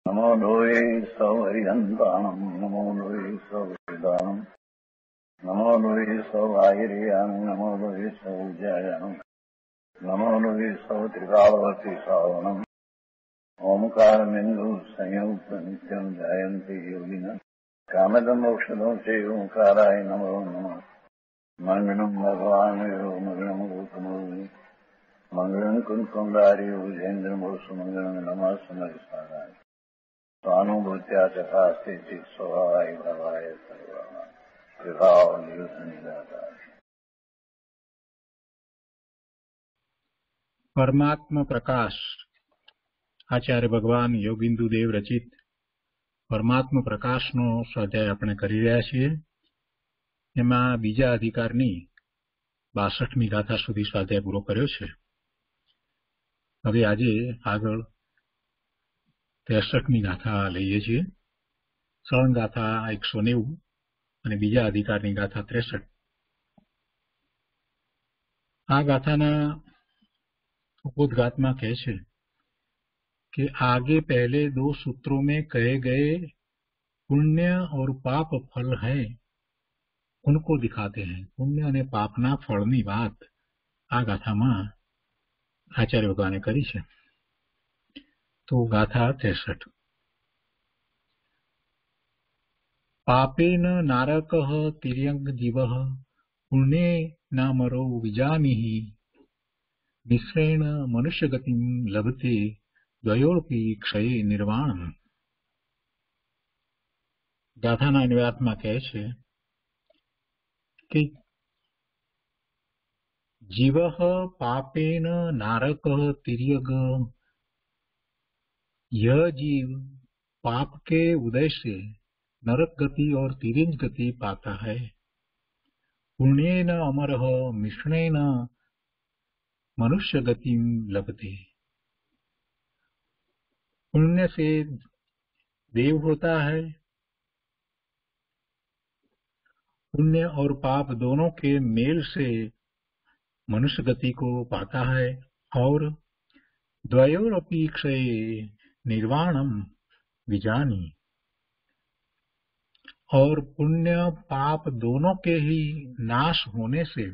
नमो लोये सौहरिहन्ताणम् नमो लोये सौहृदानम् नमो लोये सौभागिर्याम् नमो लोये सौज्यायाम् नमो लोये सौत्रिकालवती सावनम् ओंकारमिन्दु संयुक्त नित्यम् जायन्ति योगिनः कामदम् मोक्षदम् चैव ओंकाराय नमो नमः मङ्गलम् भगवान् यो मङ्गलम् गौतमोऽग्नि मङ्गलम् कुन्कुण्डार्यो जयेन्द्रमोऽस्तु मङ्गलम् नमः समरिसाराय स्वानुभूत्या चकास्ते चित् स्वभावाय भवाय सर्वः विभाव निदाता। परमात्मा प्रकाश आचार्य भगवान योगिंदु देव रचित परमात्मा प्रकाशનો સ્વાધ્યાય આપણે કરી રહ્યા છીએ। એમાં બીજા અધિકારની 62મી ગાથા સુધી સ્વાધ્યાય પૂરો કર્યો છે। હવે આજે આગળ 63મી ગાથા લઈએ છીએ। સળંગ ગાથા 190 અને બીજા અધિકારની ગાથા 63। આ ગાથાના उपोद्घात में कहे छे कि आगे पहले 2 सूत्रों में कहे गए पुण्य और पाप फल है उनको दिखाते हैं। पुण्य और पापना फलनी बात आ गाथा में आचार्य भगवाने करी छे। तो गाथा 63। पापेन नारकः तिर्यंग जीवः पुण्ये नामरो विजानीहि मिश्रेण मनुष्यगतिं लभते द्वयोरपि क्षये निर्वाणम्। गाथाना अनुवाद में कहे छे कि जीवः पापेन नारकः तिर्यग, यह जीव पाप के उदय से नरक गति और तिर्यंग गति पाता है। पुण्येन अमरः मिश्रेण मनुष्य गति लभते, पुण्य से देव होता है, पुण्य और पाप दोनों के मेल से मनुष्य गति को पाता है, और द्वयोरपि क्षये निर्वाणम विजानी, और पुण्य पाप दोनों के ही नाश होने से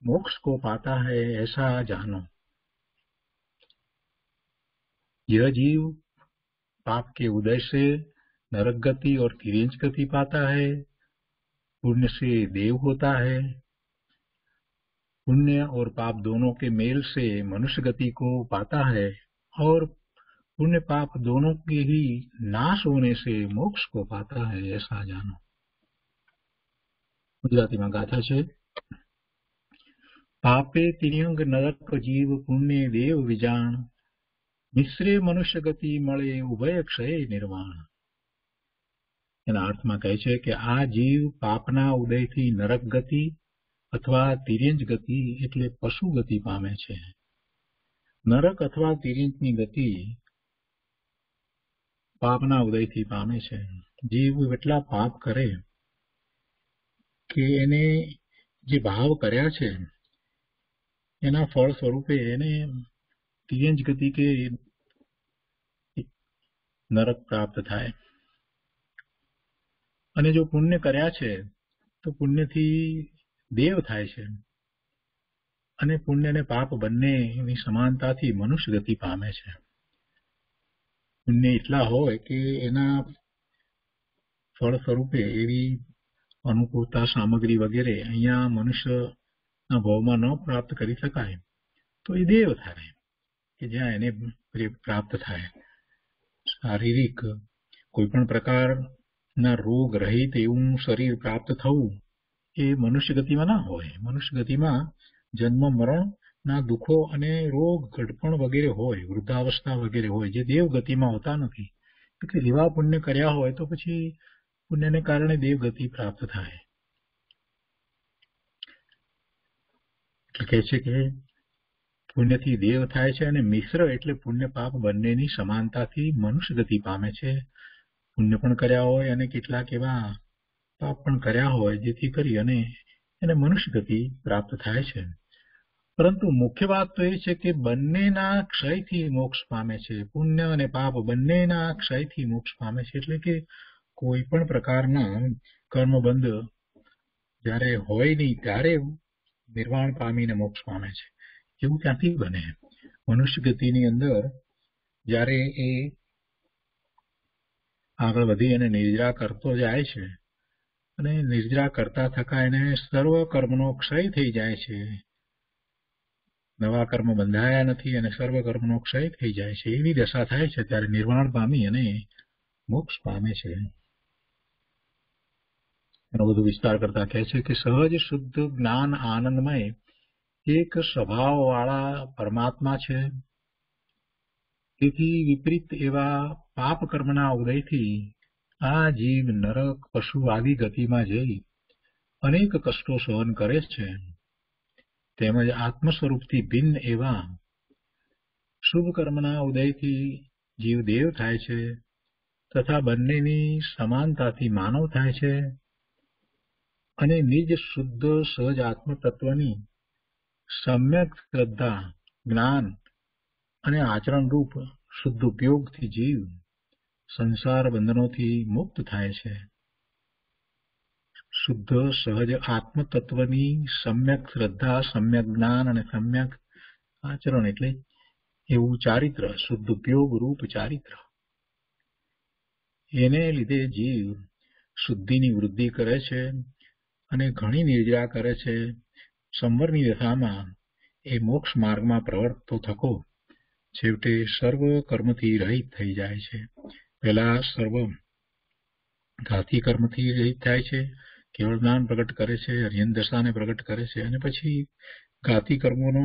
मोक्ष को पाता है, ऐसा जानो। यह जीव पाप के उदय से नरक गति और तिर्यंज गति पाता है, पुण्य से देव होता है, पुण्य और पाप दोनों के मेल से मनुष्य गति को पाता है, और पुण्य पाप दोनों के ही नाश होने से मोक्ष को पाता है, ऐसा जानो। गुजराती में गाथा छे। पापे तिर्यंग नरक जीव पुण्य देव विजाण, मिश्रे मनुष्य गति मळे उभय क्षय निर्वाण। एना अर्थ में कहे छे कि आ जीव पापना उदय थी नरक गति अथवा तिर्यंज गति एटले पशु गति पामे छे। नरक अथवा तिर्यंजनी गति पापना उदय थी पामे छे। जीव एटला पाप करे कि एने जे भाव कर्या छे एना फल स्वरूपे एने तिर्यंज गति के नरक प्राप्त थाय। अने जो पुण्य कर्या छे तो पुण्य थी देव थाय छे, अने पुण्य ने पाप बंनेनी समानता थी मनुष्य गति पामे छे। पुण्य एटला होय कि एना फल स्वरूपे एवी अनुकूलता सामग्री वगैरह अहींया मनुष्य भावमां न प्राप्त करी शकाय तो ए देव थाय कि ज्यां एने प्राप्त थाय। शारीरिक कोईपण प्रकारना रोग रहित एवं शरीर प्राप्त थवुं ए मनुष्य गतिमां न होय। मनुष्य गतिमां जन्म मरण ना दुखो अने रोग घटपण वगैरह होय, वृद्धावस्था वगैरह होय, जे देव गतिमां होता नथी। એટલે એવા પુણ્ય કર્યા હોય તો પછી પુણ્યને કારણે દેવ ગતિ પ્રાપ્ત થાય। કહે છે કે પુણ્યથી દેવ થાય છે અને મિશ્ર એટલે પુણ્ય પાપ બંનેની સમાનતાથી મનુષ્ય ગતિ પામે છે। પુણ્ય પણ કર્યા હોય અને કેટલાક એવા પાપ પણ કર્યા હોય જેથી કરી અને એને મનુષ્ય ગતિ પ્રાપ્ત થાય છે। પરંતુ મુખ્ય વાત તો એ છે કે બંનેના ક્ષયથી મોક્ષ પામે છે. પુણ્ય અને પાપ બંનેના ક્ષયથી મોક્ષ પામે છે. એટલે કે કોઈ પણ પ્રકારના કર્મબંધ જ્યારે હોય નહીં ત્યારે નિર્વાણ પામીને મોક્ષ પામે છે. એવું ક્યાંથી બને? મનુષ્ય ગતિની અંદર જ્યારે એ આગળ વધી અને નિર્જરા કરતો જાય છે અને નિર્જરા કરતા થતા એને સર્વ કર્મનો ક્ષય થઈ જાય છે. નવા કર્મ બંધાયા નથી અને સર્વ કર્મનો ક્ષય થઈ જાય છે. એવી દશા થાય છે ત્યારે નિર્વાણ પામી અને મોક્ષ પામે છે. એનો બધો વિસ્તાર કરતા કહે છે કે સહજ શુદ્ધ જ્ઞાન આનંદમય એક સ્વભાવ વાળા પરમાત્મા છે. તેથી વિપરીત એવા પાપ કર્મના ઉદયથી આ જીવ નરક પશુ આદિ ગતિમાં જઈ અનેક કષ્ટો સહન કરે છે. તેમજ આત્મ સ્વરૂપથી ભિન્ન એવા શુભ કર્મના ઉદયથી જીવ દેવ થાય છે તથા બંનેની સમાનતાથી માનવ થાય છે અને નિજ શુદ્ધ સહજ આત્મ તત્વની સમ્યક શ્રદ્ધા જ્ઞાન અને આચરણ રૂપ શુદ્ધ ઉપયોગથી જીવ સંસાર બંધનોથી મુક્ત થાય છે. શુદ્ધ સહજ આત્મ તત્વની સમ્યક શ્રદ્ધા સમ્યક જ્ઞાન અને સમ્યક આચરણ એટલે એવું ચારિત્ર, શુદ્ધ ઉપયોગ રૂપ ચારિત્ર. એને લીધે જીવ શુદ્ધિની વૃદ્ધિ કરે છે અને ઘણી નિર્જરા કરે છે. સંવરની દશામાં એ મોક્ષ માર્ગમાં પ્રવર્તતો થકો છેવટે સર્વ કર્મથી રહિત થઈ જાય છે. પહેલા સર્વ ઘાતી કર્મથી રહિત થાય છે, કેવળ જ્ઞાન પ્રગટ કરે છે, અર્યન દશાને પ્રગટ કરે છે અને પછી ઘાતી કર્મોનો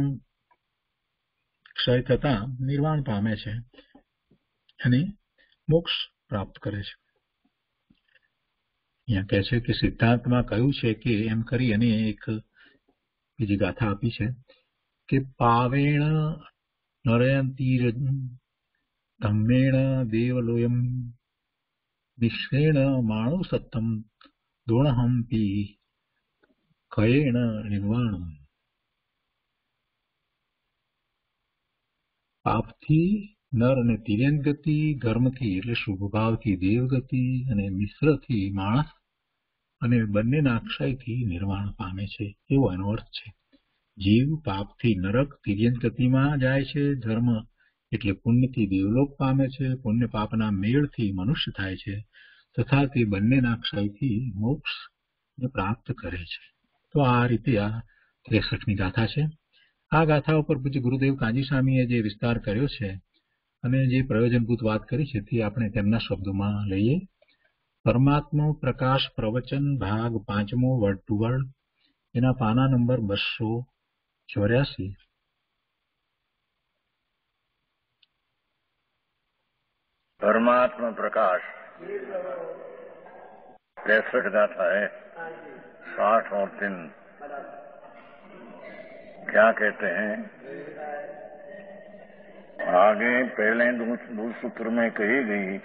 ક્ષય થતા નિર્વાણ પામે છે અને મોક્ષ પ્રાપ્ત કરે છે. અહીંયા કહે છે કે સિદ્ધાંતમાં કહ્યું છે કે એમ કરી અને એક બીજી ગાથા આપી છે કે પાવેણ નરયંતી ધમ્મેણ દેવલોયમ નિશ્રેણ માણો સત્તમ દોણહંપી કયેણ નિર્વાણમ. પાપથી નર અને તિર્યંત ગતિ, ધર્મથી એટલે શુભ ભાવથી દેવગતિ અને મિશ્રથી માણસ અને બંનેના ક્ષયથી નિર્વાણ પામે છે. એવો એનો અર્થ છે. જીવ પાપથી નરક તિર્યંત ગતિમાં જાય છે, ધર્મ એટલે પુણ્યથી દેવલોક પામે છે, પુણ્ય પાપના મેળથી મનુષ્ય થાય છે તથા તે બંનેના ક્ષયથી મોક્ષ પ્રાપ્ત કરે છે. તો આ રીતે આ 63મી ગાથા છે. આ ગાથા ઉપર પૂજ્ય ગુરુદેવ કાંજી સ્વામીએ જે વિસ્તાર કર્યો છે અને જે પ્રયોજનભૂત વાત કરી છે તે આપણે તેમના શબ્દોમાં લઈએ. પરમાત્મા પ્રકાશ પ્રવચન ભાગ 5મો વર્ડ ટુ વર્ડ, એના પાના નંબર 284. परमात्मा प्रकाश 63 गाथा है, 60 और 3. क्या कहते हैं? आगे पहले दो सूत्र में कही गई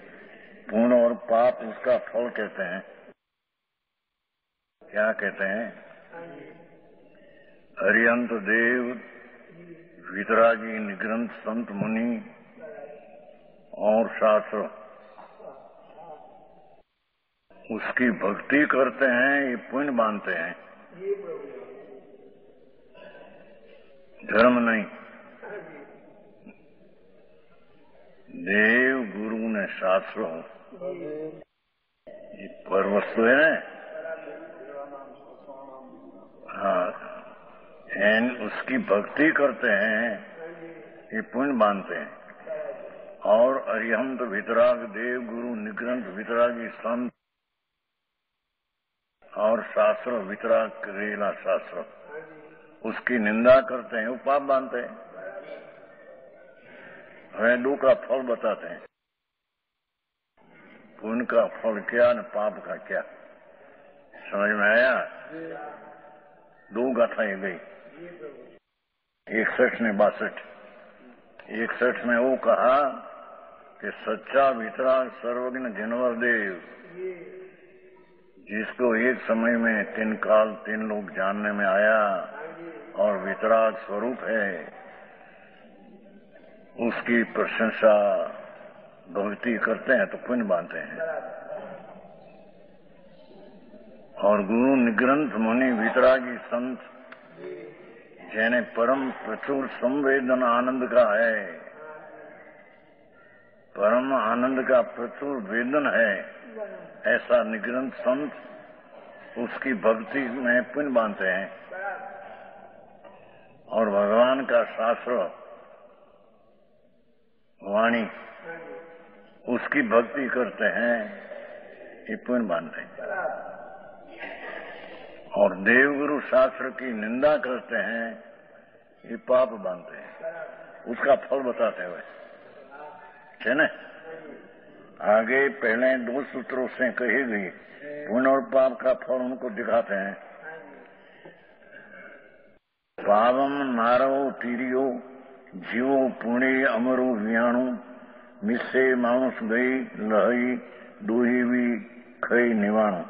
पुण्य और पाप उसका फल कहते हैं. क्या कहते हैं? हरियंत देव वितरागी निग्रंथ संत मुनि और शास्त्र उसकी भक्ति करते हैं, ये पुण्य मानते हैं, धर्म नहीं. देव गुरु ने शास्त्रों ये पर वस्तु है ना, हाँ, एंड उसकी भक्ति करते हैं, ये पुण्य मानते हैं. और अरिहंत वितराग देव गुरु निग्रंथ वितरागी संत और शास्त्र वितराग करेला शास्त्र उसकी निंदा करते हैं, वो पाप मानते हैं. हमें दो का फल बताते हैं, पुण्य का फल क्या न पाप का क्या. समझ में आया? 2 गाथाएं गई, 61 ने 62. 61 में वो कहा कि सच्चा वितराग सर्वज्ञ जिनवर देव, जिसको एक समय में 3 काल 3 लोग जानने में आया, और वितराग स्वरूप है, उसकी प्रशंसा भक्ति करते हैं तो पुण्य बांधते हैं। और गुरु निग्रंथ मुनि वितरागी संत જેને परम प्रचुर संवेदन आनंद का है, परम आनंद का प्रचुर वेदन है, ऐसा निग्रंथ संत उसकी भक्ति में पुण्य बांधते हैं। और भगवान का शास्त्र वाणी उसकी भक्ति करते हैं, ये पुण्य बांधते हैं। और देवगुरु शास्त्र की निंदा करते हैं, ये पाप बांधते हैं। उसका फल बताते हुए है ना, आगे पहले 2 सूत्रों से कही गई पुण्य और पाप का फल उनको दिखाते हैं। पावम नारो तीरियो जीवो पुणे अमरो वियाणु मिस्से मानुष गई लहई दूही भी खई निवाणु।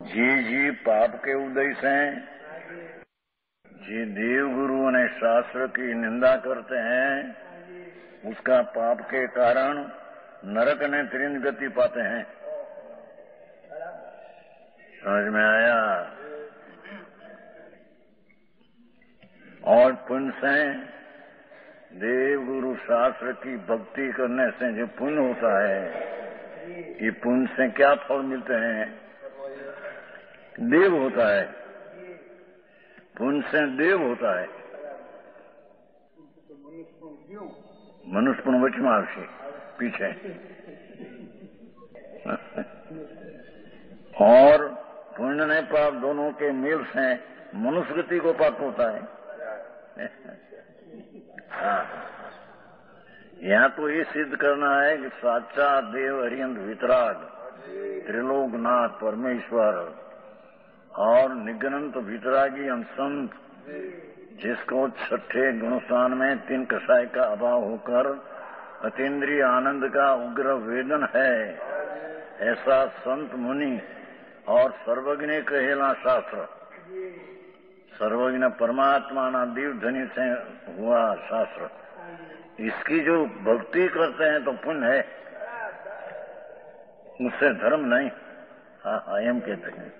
जी पाप के उदय से जी देवगुरु ने शास्त्र की निंदा करते हैं, उसका पाप के कारण नरक ने त्रिन गति पाते हैं। समझ में आया? और पुण्य से देवगुरु शास्त्र की भक्ति करने से जो पुण्य होता है, ये पुण्य से क्या फल मिलते हैं? देव होता है, पुण्य से देव होता है। मनुष्य पुण्य वच में आवशे पीछे। और पुण्य ने पाप दोनों के मेल से मनुष्य गति को प्राप्त होता है। हाँ, यहाँ तो ये सिद्ध करना है कि साचा देव हरियंत वितराग त्रिलोकनाथ परमेश्वर और निगनंत वितरागी संत, जिसको छठे गुणस्थान में 3 कषाय का अभाव होकर अतीन्द्रिय आनंद का उग्र वेदन है, ऐसा संत मुनि और सर्वज्ञ कहेला शास्त्र, सर्वज्ञ परमात्मा ना दीव धनी से हुआ शास्त्र, इसकी जो भक्ति करते हैं तो पुण्य है, उससे धर्म नहीं। हाँ, एम कहते हैं।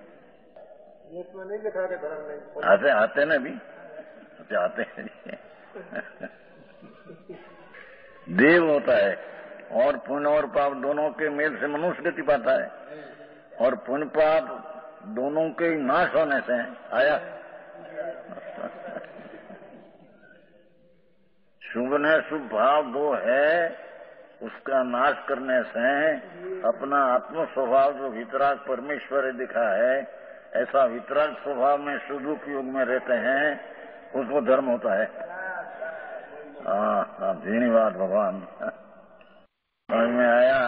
इसमें नहीं लिखा कि धर्म नहीं। आते ना भी आते हैं। देव होता है और पुण्य और पाप दोनों के मेल से मनुष्य गति पाता है, और पुण्य पाप दोनों के नाश होने से आया। शुभ ने शुभ भाव दो है, उसका नाश करने से अपना आत्म स्वभाव जो वितराग परमेश्वर दिखा है, ऐसा वितराग स्वभाव में शुद्ध उपयोग में रहते हैं, उसको धर्म होता है। हाँ, धन्यवाद भगवान। समझ में आया?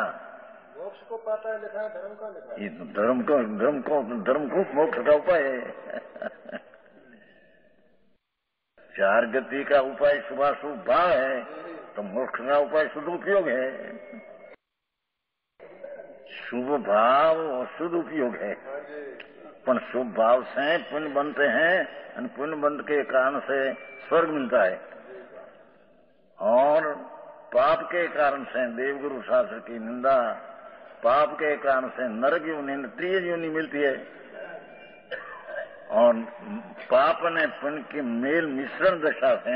मोक्ष को पाता है लिखा है, धर्म का लिखा है। ये धर्म को मोक्ष का उपाय है। 4 गति का उपाय शुभाशुभ भाव है, तो मोक्ष का उपाय शुद्ध उपयोग है। शुभ भाव और शुद्ध उपयोग है, पर शुभ भाव से पुण्य बनते हैं, और पुण्य बंध के कारण से स्वर्ग मिलता है, और पाप के कारण से देवगुरु शास्त्र की निंदा, पाप के कारण से नरक योनि, त्रिय योनि मिलती है। और पाप ने पुण्य की मेल मिश्रण दशा से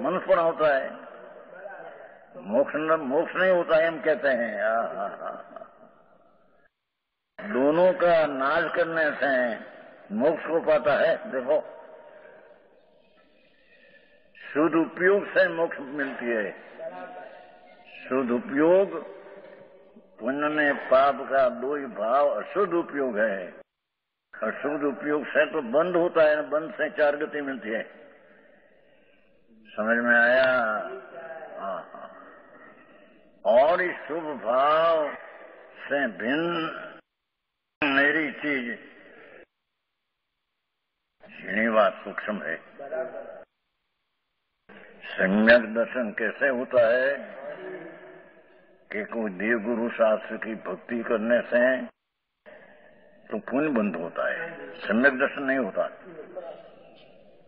मनुष्यपन होता है, मोक्ष नहीं होता है, हम कहते हैं। दोनों का नाश करने से मोक्ष को पाता है। देखो, शुद्ध उपयोग से मोक्ष मिलती है। शुद्ध उपयोग, पुण्य में पाप का 2 ही भाव अशुद्ध उपयोग है। अशुद्ध उपयोग से तो बंद होता है, बंद से 4 गति मिलती है। समझ में आया? हाँ। और इस शुभ भाव से भिन्न मेरी चीज यही बात सूक्ष्म है। सम्यक दर्शन कैसे होता है कि कोई देव गुरु शास्त्र की भक्ति करने से तो पुण्य बंद होता है, सम्यक दर्शन नहीं होता।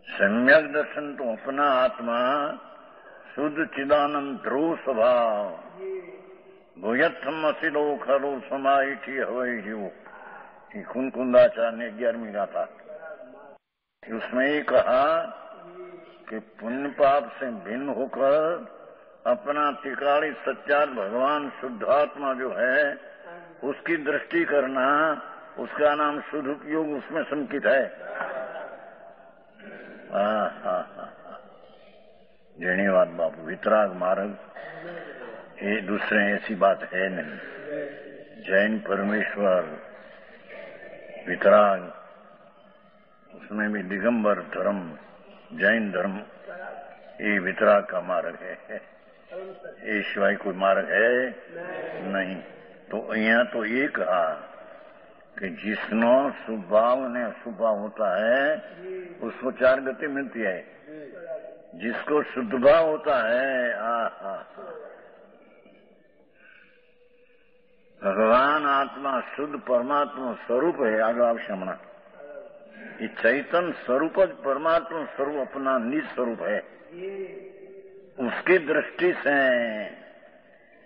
सम्यक दर्शन तो अपना आत्मा शुद्ध चिदानंद ध्रुव स्वभाव भूयत्थम असिलो खरो समाइठी हवई जीव कुंदाचार्य ने 11वीं गाथा उसमें ही कहा कि पुण्य पाप से भिन्न होकर अपना तिकाड़ी सच्चार भगवान शुद्धात्मा जो है उसकी दृष्टि करना, उसका नाम शुद्ध उपयोग उसमें संकित है। धन्यवाद बापू। वितराग मार्ग ये दूसरे ऐसी बात है नहीं। जैन परमेश्वर वितराग, उसमें भी दिगंबर धर्म जैन धर्म ये वितराग का मार्ग है। ये सिवाय कोई मार्ग है नहीं। तो यहाँ तो ये कहा कि जिसनो स्वभाव ने स्वभाव होता है उसको 4 गति मिलती है। जिसको शुद्ध भाव होता है भगवान आत्मा शुद्ध परमात्मा स्वरूप है। आगे आप समझना, ये चैतन्य स्वरूप परमात्मा स्वरूप अपना निज स्वरूप है। उसकी दृष्टि से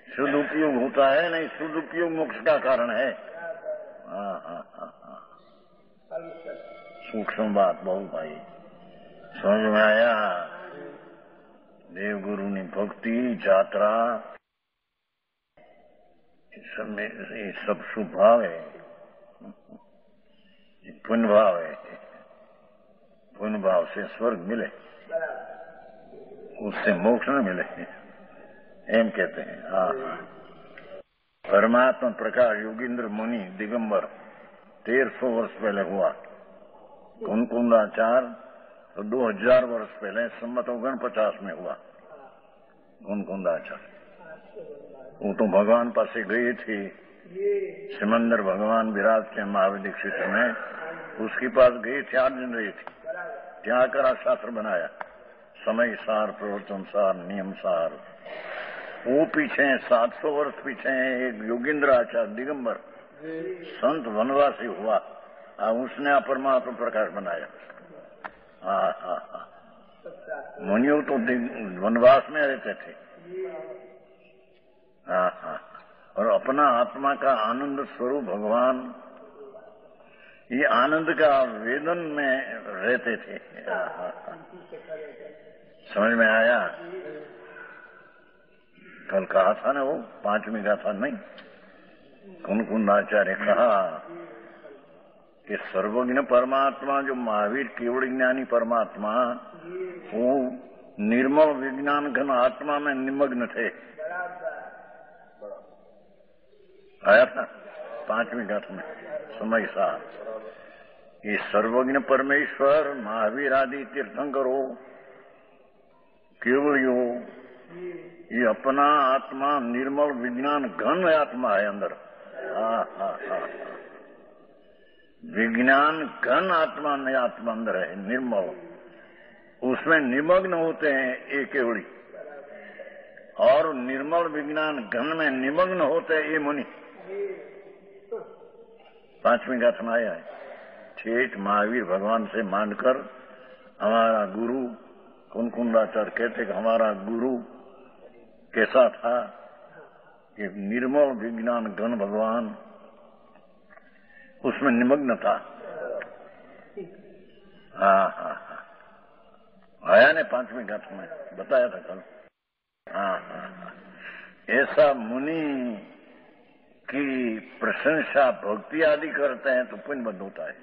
शुद्ध उपयोग होता है, नहीं शुद्ध उपयोग मोक्ष का कारण है। सूक्ष्म बात बहुत भाई समझ में आया। देव गुरु ने भक्ति यात्रा ये सब शुभ भाव है, पुण्य भाव है। पुण्य भाव से स्वर्ग मिले, उससे मोक्ष न मिले एम कहते हैं। परमात्मा प्रकाश योगींद्र मुनि दिगंबर 1300 वर्ष पहले हुआ। कुंदाचार्य तो 2000 वर्ष पहले सम्मत 49 में हुआ। कुंदाचार्य वो तो भगवान पास गए थे। सिमंदर भगवान विराजते महाविद्य क्षेत्र में, उसके पास गए थे, 8 दिन रहे थे। ત્યાં કરા શાસ્ત્ર बनाया, समय सार प्रवर्तन सार नियम सार। वो पीछे 700 वर्ष पीछे एक योगींद्र आचार्य दिगंबर संत वनवासी हुआ, उसने परमात्मा प्रकाश बनाया। मुनियों तो वनवास में रहते थे। और अपना आत्मा का आनंद स्वरूप भगवान ये आनंद का वेदन में रहते थे। समझ में आया? कल कहा था ना वो 5वीं गाथा नहीं, कुंदाचार्य कहा कि सर्वज्ञ परमात्मा जो महावीर केवल ज्ञानी परमात्मा, वो निर्मल विज्ञान घन आत्मा में निमग्न थे। आया था 5वीं गाथा में समय सार। ये सर्वज्ञ परमेश्वर महावीर आदि तीर्थंकरो केवल यो ये अपना आत्मा निर्मल विज्ञान घन आत्मा है अंदर। विज्ञान घन आत्मा में आत्मा अंदर है निर्मल, उसमें निमग्न होते हैं ये केवड़ी। और निर्मल विज्ञान घन में निमग्न होते हैं ये मुनि। 5वीं गाथा में आया है। ठेठ महावीर भगवान से मानकर हमारा गुरु कुंदाचार्य कहते कि हमारा गुरु कैसा था कि निर्मल विज्ञान घन भगवान उसमें निमग्न था। आया ने 5वीं गाथा में बताया था कल। ऐसा मुनि की प्रशंसा भक्ति आदि करते हैं तो पुण्य बंद होता है।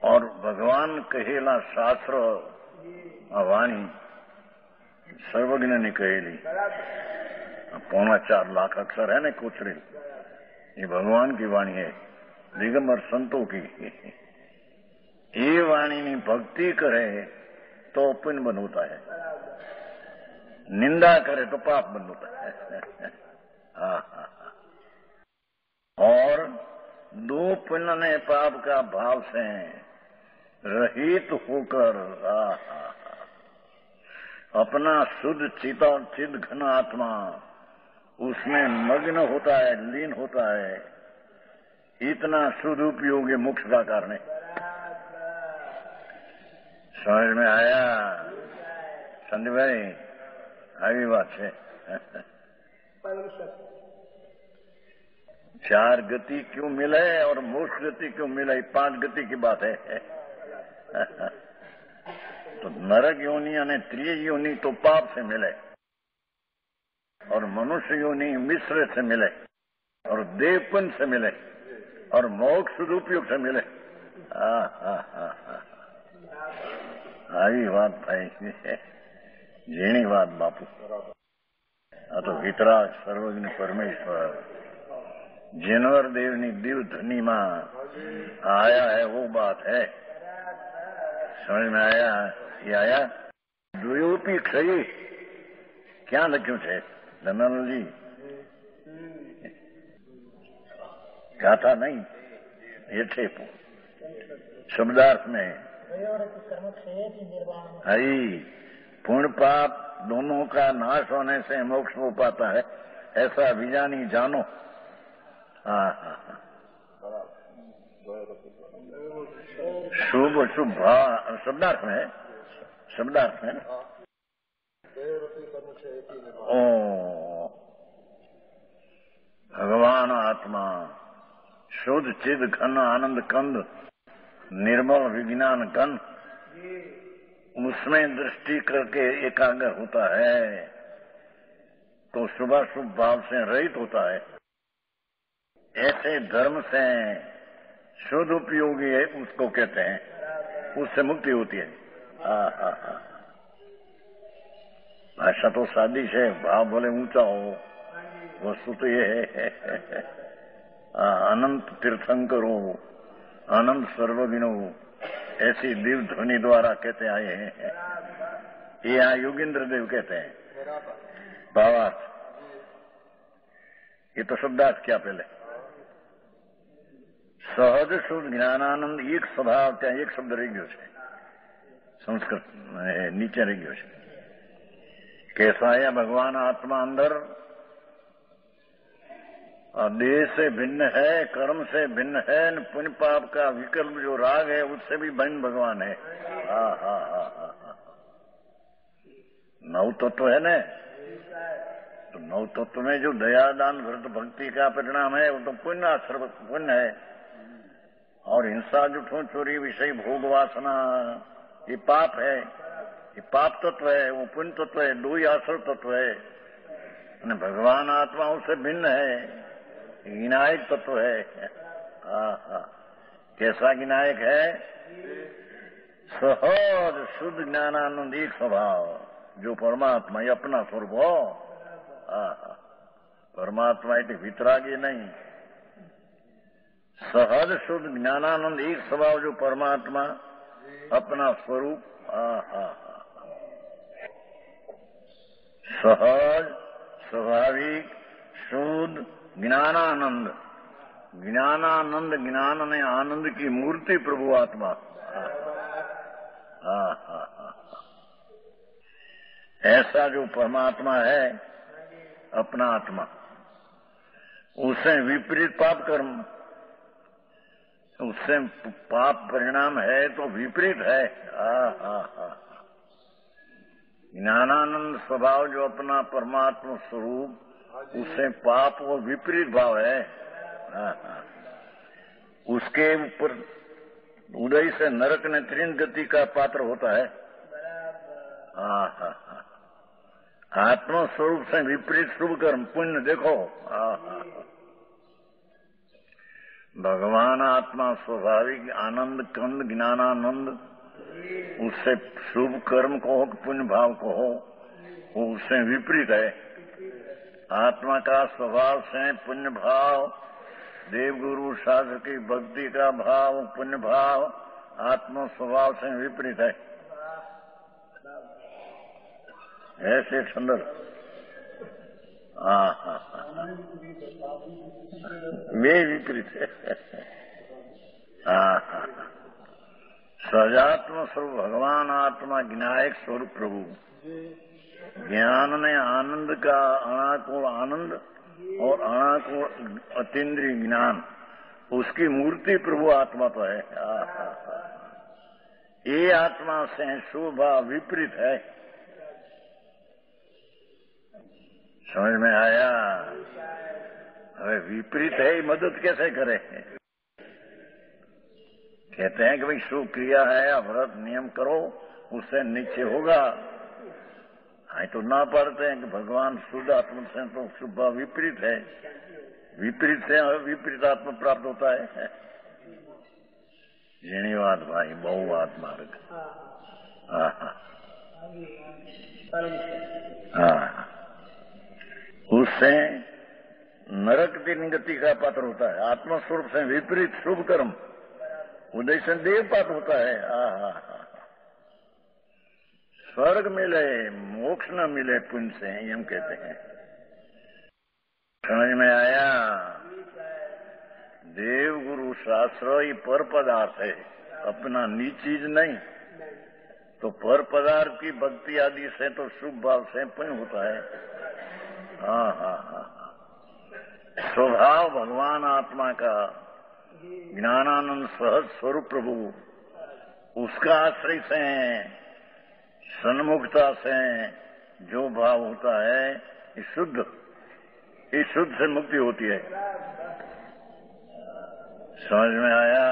और भगवान कहेला शास्त्र वाणी सर्वज्ञ ने कहेली 4.25 लाख अक्षर है ना कोचरे, ये भगवान की वाणी है, दिगंबर संतों की। ये वाणी में भक्ति करे तो पुण्य बंद होता है, निंदा करे तो पाप बंद होता है। और 2 पुण्य ने पाप का भाव से रहित होकर अपना शुद्ध चिद घन आत्मा उसमें मग्न होता है, लीन होता है। इतना शुद्ध उपयोग मोक्ष का कारण है। समझ में आया संदीप भाई? આવી વાત છે. चार गति क्यों मिले और मोक्ष गति क्यों मिले, 5 गति की बात है. तो नरक योनि અને त्रिय योनि तो पाप से मिले, और मनुष्य योनि मिश्र से मिले, और देवपन से मिले, और मोक्ष सदुपयोग से मिले. આવી વાત ભાઈ, ઝીણી વાત બાપુ. આ તો વિતરાગ સર્વજ્ઞ પરમેશ્વર जिनवर देवनी दिव धनी मां आया है, वो बात है. समझ में आया? ये आया द्वयोपी क्षयी क्या लख्યું છે ધનાનંદજી? गाथा नहीं, ये थे शब्दार्थ में. हरी पुण्य पाप दोनों का नाश होने से मोक्ष हो पाता है, ऐसा विजानी जानो. शुभ शुभ शब्दार्थ में है, शब्दार्थ में. ओ भगवान आत्मा शुद्ध चिद घन आनंद कंद निर्मल विज्ञान घन, उसमें दृष्टि करके एकाग्र होता है तो शुभाशुभ भाव से रहित होता है. ऐसे धर्म से शुद्ध उपयोगी है, उसको कहते हैं, उससे मुक्ति होती है. भाषा तो सादी है, भाव बोले ऊंचा हो, वस्तु तो ये है. अनंत तीर्थंकर हो, अनंत सर्वज्ञ हो, ऐसी दिव्य ध्वनि द्वारा कहते आए हैं. ये यहाँ योगेंद्र देव कहते हैं. भावार्थ ये तो शब्दार्थ क्या पहले. સહજ શુદ્ધ જ્ઞાનાનંદ એક સ્વભાવ, ત્યાં એક શબ્દ રહી ગયો છે, સંસ્કૃત નીચે રહી ગયો છે. कैसा भगवान आत्मा अंदर देह से भिन्न है, कर्म से भिन्न है, पुण्य पाप का विकल्प जो राग है उससे भी भिन्न भगवान है. नौ तत्व है न, तो नौ तत्व में जो दया दान व्रत भक्ति का परिणाम है वो तो पुण्य आश्रम पुण्य है. और हिंसा जुठो चोरी विषय भोग वासना ये पाप है, ये पाप तत्व है, वो पुण्य तत्व है, दो ही आश्रम तत्व है. भगवान आत्मा उससे भिन्न है, विनायक तत्व है. कैसा विनायक है? सहज शुद्ध ज्ञानानंद एक स्वभाव, जो परमात्मा ये अपना स्वरूप हो. परमात्मा इतने वितरागी नहीं, सहज शुद्ध ज्ञानानंद एक स्वभाव, जो परमात्मा अपना स्वरूप. सहज स्वाभाविक शुद्ध ज्ञानानंद, ज्ञानानंद ज्ञान ने आनंद की मूर्ति प्रभु आत्मा. ऐसा जो परमात्मा है अपना आत्मा, उसे विपरीत पाप कर्म, उससे पाप परिणाम है तो विपरीत है. ज्ञानानंद स्वभाव जो अपना परमात्मा स्वरूप, उससे पाप और विपरीत भाव है. उसके ऊपर उदय से नरक ने त्रिन गति का पात्र होता है. आत्मा स्वरूप से विपरीत शुभ कर्म पुण्य देखो. भगवान आत्मा स्वाभाविक आनंद कंद ज्ञानानंद, उससे शुभ कर्म को हो पुण्य भाव को हो, वो उससे विपरीत है. आत्मा का स्वभाव से पुण्य भाव, देवगुरु शास्त्र की भक्ति का भाव पुण्य भाव, आत्मा स्वभाव से विपरीत है. ऐसे सुंदर वे विपरीत है. सजात्म स्वरूप भगवान आत्मा ज्ञायक स्वरूप प्रभु, ज्ञान ने आनंद का अणाकुल आनंद और अणाकुल अतीन्द्रिय ज्ञान, उसकी मूर्ति प्रभु आत्मा तो है. ये आत्मा से शुभ भाव विपरीत है। समझ में आया? હવે વિપરીત है मदद कैसे करे? कहते हैं कि भाई शुभ क्रिया है, व्रत नियम करो, उससे नीचे होगा। हाँ तो ना पढ़ते हैं कि भगवान शुद्ध आत्मा से तो शुभ भाव विपरीत है, विपरीत से विपरीत आत्मा प्राप्त होता है। जीणीवाद भाई, बहुवाद मार्ग। हाँ हाँ, उससे नरक की निगति का पात्र होता है। आत्मा स्वरूप से विपरीत शुभ कर्म उदय से देवपात होता है। स्वर्ग मिले मोक्ष न मिले पुण्य से, हम कहते हैं। समझ में आया? देव गुरु शास्त्र ही पर पदार्थ है, अपना नी चीज नहीं। तो पर पदार्थ की भक्ति आदि से तो शुभ भाव से पुण्य होता है। हाँ हाँ हाँ, स्वभाव भगवान आत्मा का ज्ञानानंद सहज स्वरूप प्रभु, उसका आश्रय से सन्मुखता से जो भाव होता है इस शुद्ध से मुक्ति होती है। समझ में आया?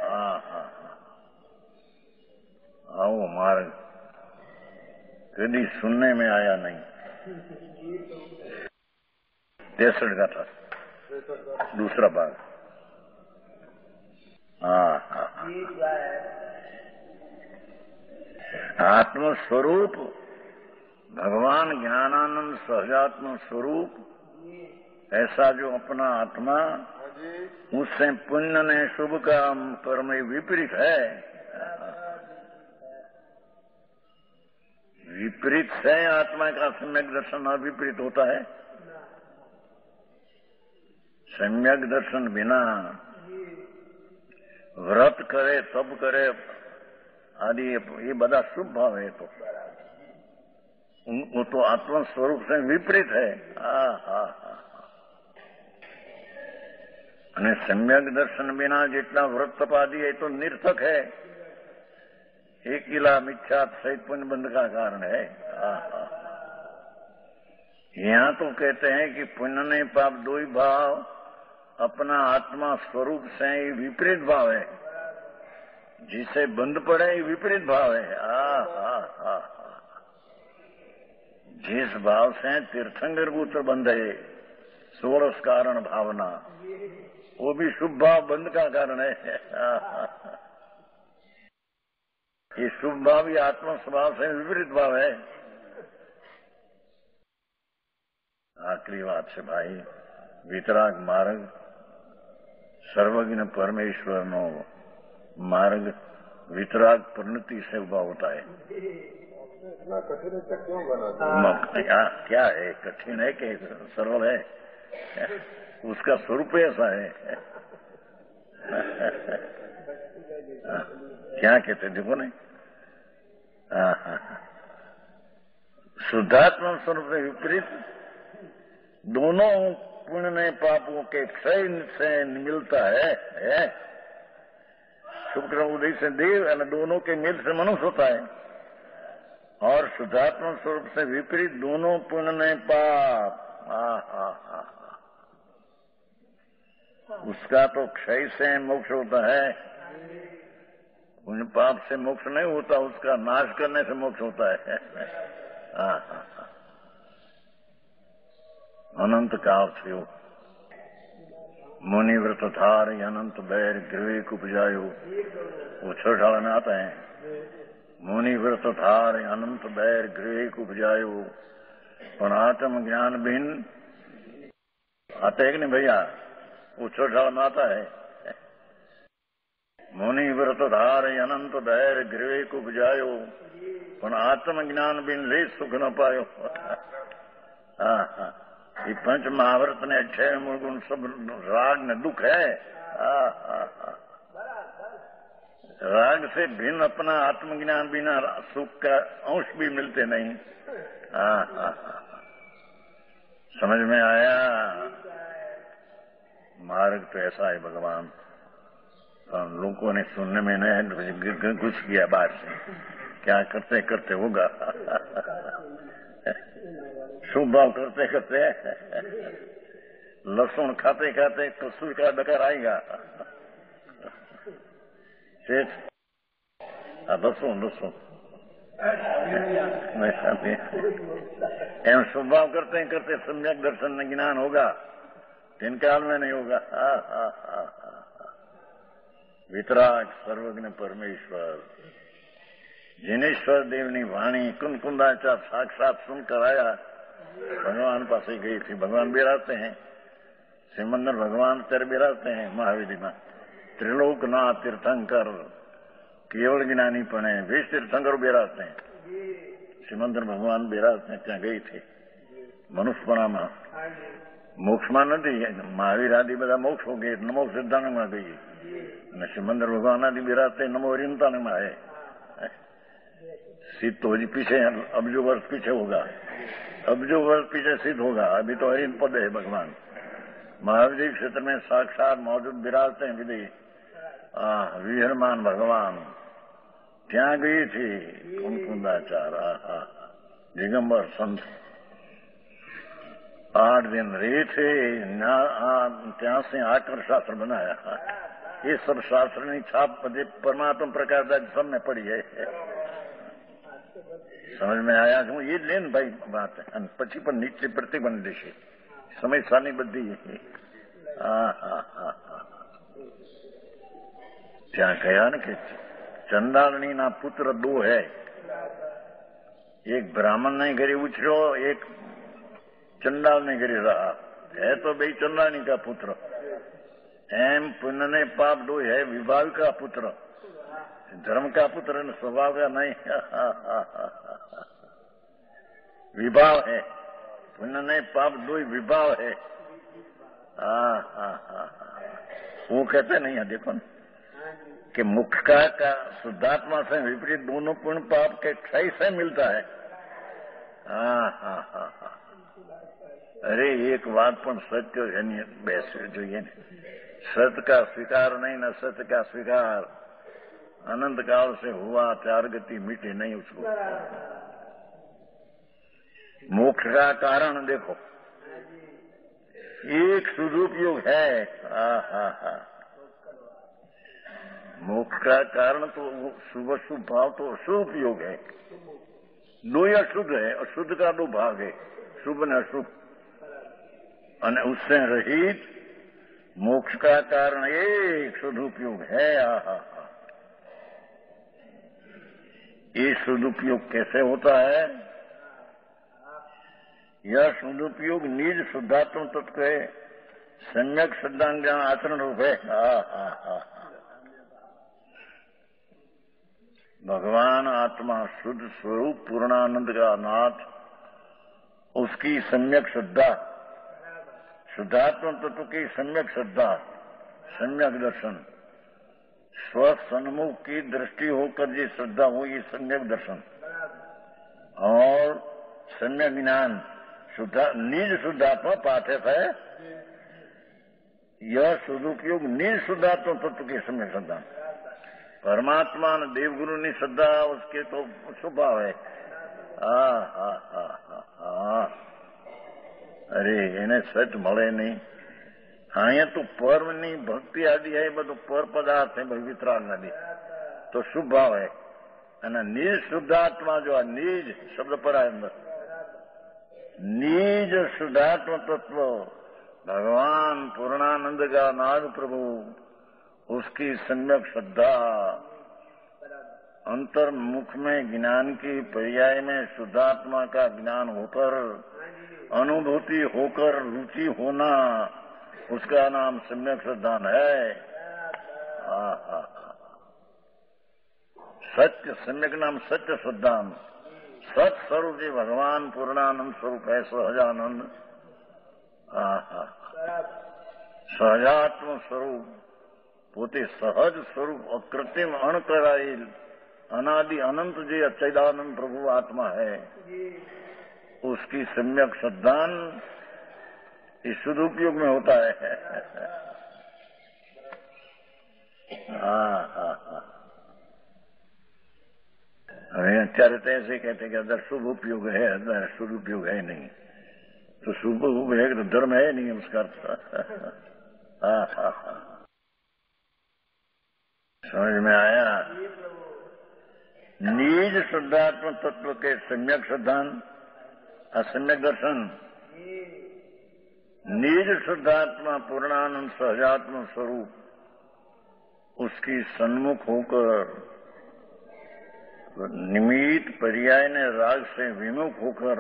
हाँ हाँ, आओ मार्ग कभी सुनने में आया नहीं। 63 का था दूसरा भाग। हाँ हाँ, आत्मस्वरूप भगवान ज्ञानानंद सहजात्म स्वरूप, ऐसा जो अपना आत्मा, उससे पुण्य ने शुभ कर्म विपरीत है। विपरीत से आत्मा का सम्यक दर्शन अविपरीत होता है। सम्यक दर्शन बिना व्रत करे तब करे आदि ये बड़ा शुभ भाव है, तो वो तो आत्मा स्वरूप से विपरीत है। અને सम्यक दर्शन बिना जितना व्रत तप आदि है तो निर्थक है, एक किला मिथ्या सहित पुण्य बंध का कारण है। यहाँ तो कहते हैं कि पुण्य नहीं पाप दो ही भाव, अपना आत्मा स्वरूप से ही विपरीत भाव है, जिसे बंध पड़े ही विपरीत भाव है। जिस भाव से तीर्थंकर पुत्र बंध है, षोड़श कारण भावना, वो भी शुभ भाव बंध का कारण है। ये शुभ भाव ये आत्मा स्वभाव से विपरीत भाव है। आखिरी बात से भाई, वितराग मार्ग सर्वज्ञ परमेश्वर नो मार्ग वितराग परिणति से उभा होता है। इतना कठिन क्यों बना? क्या है, कठिन है कि सरल है? उसका स्वरूप ऐसा है। क्या कहते देखो नहीं, शुद्धात्मा स्वरूप से विपरीत दोनों पुण्य में पापों के क्षय से मिलता है। शुक्र उदय से देव, दोनों के मेल से मनुष्य होता है। और शुद्धात्मा स्वरूप से विपरीत दोनों पुण्य में पाप, उसका तो क्षय से मोक्ष होता है, पुण्य पाप से मोक्ष नहीं होता, उसका नाश करने से मोक्ष होता है। अनंत काल थयो मुनि व्रत धार अनंत बैर गृह उपजायो, वो छोटा में आता है। मुनि व्रत धार अनंत बैर गृह उपजायो, और आत्म ज्ञान बिन आते है कि नहीं भैया? वो छोटा में आता है। मुनि व्रत धार अनंत बैर गृह उपजायो, पर आत्म ज्ञान बिन ले सुख न पायो। ये पंच महाव्रत ने 6 मूल गुण सब राग ने दुख है। राग से भिन्न अपना आत्मज्ञान बिना सुख का अंश भी मिलते नहीं। समझ में आया? मार्ग तो ऐसा है भगवान। लोगों ने सुनने में नहीं कुछ किया बाहर से, क्या करते करते होगा। शुभ भाव करते करते लहसुन खाते खाते कसूर का डकार आएगा। लहसुन एवं शुभ भाव करते करते सम्यक दर्शन ज्ञान होगा, तीन काल में नहीं होगा। वितराग सर्वज्ञ परमेश्वर जिनेश्वर देवनी वाणी कुंकुंदाचा साक्षात सुनकर आया, भगवान पास गई थी। भगवान बिराजते हैं, सिमंदर भगवान तेरे बिराजते हैं महावीरी में। त्रिलोकनाथ तीर्थंकर केवल ज्ञानी पण है, 20 तीर्थंकर बिराजते हैं। सिमंदर भगवान बिराजते हैं, ત્યાં ગઈ थी મનુષ્યપણામાં। મોક્ષમાં નથી, મહાવીર આદિ બધા મોક્ષ हो गए, नमो सिद्धांत में गई। सिमंदर भगवान आदि बिराजते नमो रिंतान में है। सिद्ध तो जी पीछे अबजो वर्ष पीछे होगा, अबजो वर्ष पीछे सिद्ध होगा। अभी तो हरिन पद है भगवान महावीर क्षेत्र में साक्षात मौजूद विराजते हैं विधि। विहरमान भगवान ત્યાં ગઈ थी कुंकुंदाचार दिगंबर संत 8 दिन रहे थे। ત્યાં से आकर शास्त्र बनाया। ये सब शास्त्र ની छाप परमात्मा प्रकाश सब में पड़ी है। समझ में आया हूँ ये लेन भाई बात है। પછી પણ નીચે પ્રતિબંધ દેશે સમય સાની બધી। ત્યાં કયા ને કે चंदालनी ना पुत्र 2 है, एक ब्राह्मण ने घरे उछरो, एक चंडाल ने घरे रहा है, तो भाई चंदालनी का पुत्र। एम पुण्य ने पाप 2 है, विभाग का पुत्र, धर्म का पुत्र न स्वभाव का नहीं। विभाव है, पुण्य ने पाप 2 विभाव है। वो कहते नहीं है, देखो न कि मुख्य का शुद्धात्मा से विपरीत दोनों पूर्ण पाप के क्षय से मिलता है। अरे एक बात पण सत्य एनी बेसवी જોઈએ ને। सत्य का स्वीकार नहीं न सत्य का स्वीकार, अनंत काल से हुआ चार गति मिटी नहीं उसको। मोक्ष का कारण देखो, एक सदुपयोग है। मोक्ष का कारण तो शुभ शुभ भाव तो शुभ उपयोग है। 2 अशुद्ध है, अशुद्ध का 2 भाग है, शुभ न अशुभ। और उससे रहित मोक्ष का कारण एक सदुपयोग है। ये सदुपयोग कैसे होता है? यह सदुपयोग निज शुद्धात्म तत्व है, सम्यक सिद्धांत ज्ञान आचरण रूप है। भगवान आत्मा शुद्ध स्वरूप पूर्णानंद का नाथ, उसकी सम्यक श्रद्धा, शुद्धात्म तत्व की सम्यक श्रद्धा, सम्यक दर्शन, स्वसन्मुख की दृष्टि होकर ये श्रद्धा हो, ये सम्यक दर्शन और सम्यक ज्ञान निज शुद्धात्मा पाठक है। यह सदुपयोग निज शुद्धात्मा तत्व की सम्यक श्रद्धा। परमात्मा ने देवगुरु ने श्रद्धा उसके तो स्वभाव है। अरे એને સચ મળે નહીં। અહીંયા તો પરમની ભક્તિ આદિ है, બધું પર પદાર્થ है, વિતરાગ આદि तो शुभ भाव है। અને નિજ શુદ્ધાત્મા जो निज शब्द पर है अंदर, निज शुद्धात्मा तत्व भगवान पूर्णानंद का नाद प्रभु, उसकी सम्यक श्रद्धा, अंतर्मुख में ज्ञान की पर्याय में शुद्धात्मा का ज्ञान होकर, अनुभूति होकर रुचि होना, उसका नाम सम्यक श्रद्धा है। सत्य सम्यक नाम सत्य श्रद्धा। सत स्वरूप जी भगवान पूर्णानंद स्वरूप है, सहजानंद। सहजात्म स्वरूप પોતે સહજ સ્વરૂપ અકૃત્રિમ અણકરાયેલ अनादि अनंत जो अच्युतानंद प्रभु आत्मा है, उसकी सम्यक श्रद्धान इस सदुपयोग में होता है। હા હા હા. હવે અત્યારે તો ऐसे कहते कि अदर शुभ उपयोग है, अदर शुभ उपयोग है नहीं, तो शुभ उपयोग तो धर्म है नहीं उसका अर्थ. हाँ हाँ हाँ, समझ में आया. निज शुद्धात्म तत्व के सम्यक सिद्धांत, असम्यक दर्शन, निज शुद्धात्मा पूर्णानंद सहजात्म स्वरूप उसकी सन्मुख होकर निमित्त पर्याय ने राग से विमुख होकर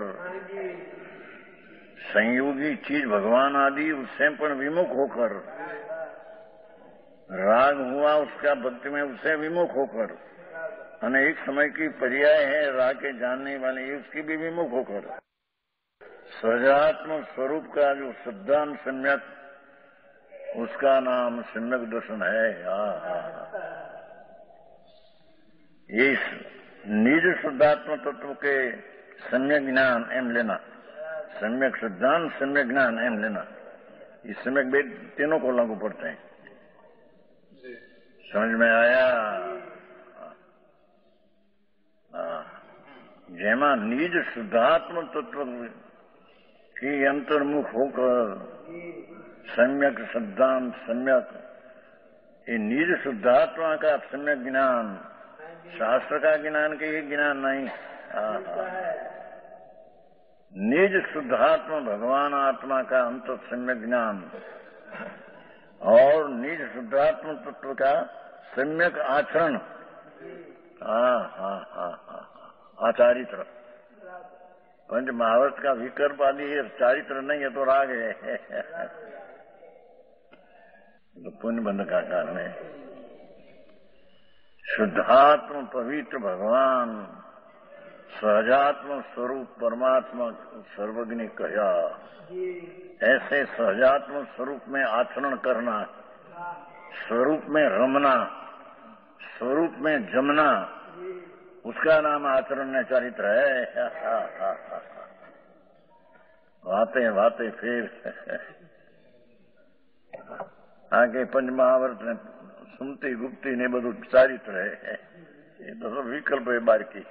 संयोगी चीज भगवान आदि उससे पण विमुख होकर राग हुआ उसका भक्ति में उससे विमुख होकर, અને एक समय की पर्याय है राग के जानने वाले उसकी भी विमुख होकर सहजात्म स्वरूप का जो सिद्धांत सम्यक उसका नाम सम्यक दर्शन है. ये निज शुद्धात्म तत्व के सम्यक ज्ञान एम लेना, सम्यक सिद्धांत सम्यक ज्ञान एम लेना, ये सम्यक બે तीनों को लागू पड़ते हैं. समझ में आया. જેમાં નિજ શુદ્ધાત્મ તત્વ की अंतर्मुख होकर सम्यक सिद्धांत सम्यक, ये निज शुद्धात्मा का सम्यक ज्ञान, शास्त्र का ज्ञान के ये ज्ञान नहीं. निज शुद्धात्मा भगवान आत्मा का अंत सम्यक ज्ञान और निज शुद्धात्म तत्व का सम्यक आचरण. आचारित्र पंच महावरत का विकल्प आदि है, चारित्र नहीं है तो राग है. तो पुण्य बंध का कारण है. शुद्धात्म पवित्र भगवान सहजात्म स्वरूप परमात्मा सर्वज्ञ कहा. ऐसे सहजात्म स्वरूप में आचरण करना, स्वरूप में रमना, स्वरूप में जमना, उसका नाम आचरण ने चरित्र है. वाते वाते फिर आगे पंच महावरत ने सुमती गुप्ती ने બધું ચારિત્ર है. ये तो सब विकल्प है बार की.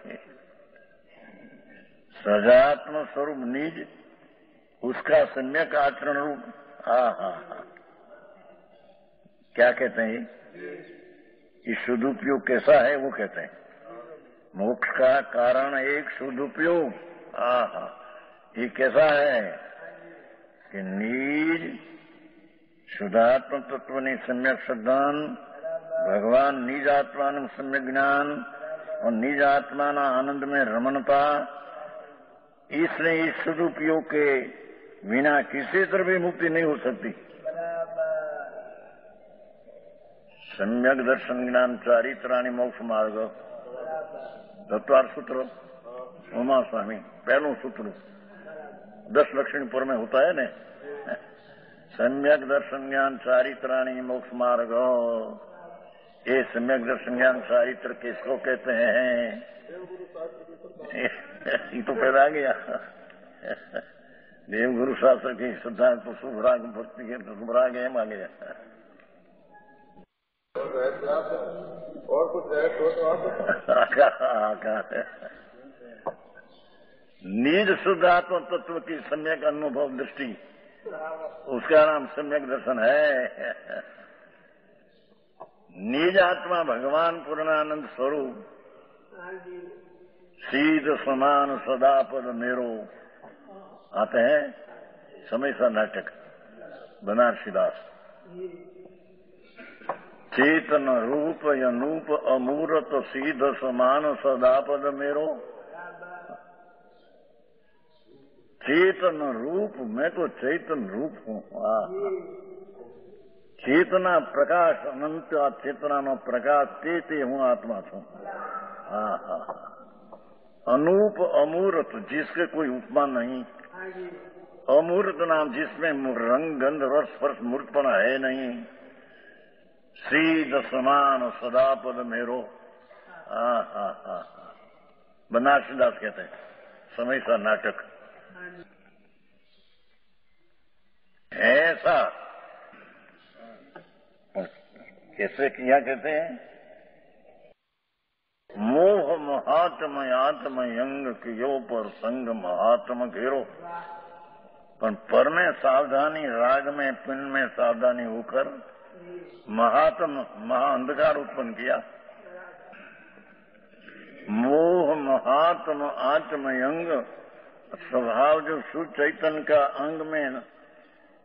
सजात्म स्वरूप निज उसका सम्यक आचरण रूप. क्या कहते हैं ये शुद्ध उपयोग कैसा है वो कहते हैं. मोक्ष का कारण एक शुद्ध उपयोग. ये कैसा है कि निज शुद्धात्म तत्व ने सम्यक सिद्धांत, भगवान निज आत्मा નું सम्यक ज्ञान और निज आत्मा ना आनंद में रमणता, इसलिए इस शुद्ध उपयोग के बिना किसी तरह भी मुक्ति नहीं हो सकती. सम्यक दर्शन ज्ञान चारित्राणी मोक्ष मार्ग तत्वार सूत्र उमा स्वामी पहलू सूत्र 10 लक्षणपुर में होता है ना. सम्यक दर्शन ज्ञान चारित्राणी मोक्ष मार्ग. ये सम्यक दर्शन ज्ञान चारित्र किसको कहते हैं? ये तो पैदा आ गया देव गुरु शास्त्र की श्रद्धा तो शुभ राग भक्ति के शुभ राग एम आ गया. और कुछ है तो निज शुद्धात्म तत्व की सम्यक अनुभव दृष्टि, उसका नाम सम्यक दर्शन है. निज आत्मा भगवान पूर्णानंद स्वरूप सीध समान सदापद मेरो आते हैं समय सा नाटक बनारसी दास. चेतन रूप अनूप अमूर्त सीध समान सदापद मेरो. चेतन रूप, मैं तो चैतन रूप हूँ. चेतना प्रकाश अनंत चेतना नो प्रकाश ते हूँ आत्मा छू. अनूप अमूर्त जिसके कोई उपमा नहीं. अमूर्त नाम जिसमें रंग गंध रस स्पर्श मूर्तपना है नहीं. श्रीद समान सदापद मेरो. बनारसी दास कहते हैं समय सा नाटक. ऐसा कैसे किया कहते हैं? मोह महात्म आत्म यंग कियो पर संग महात्म घेरो। पर पर में सावधानी, राग में, पिंड में सावधानी होकर महात्म महाअंधकार उत्पन्न किया। मोह महात्म आत्म यंग, स्वभाव जो शुद्ध चैतन्य का अंग में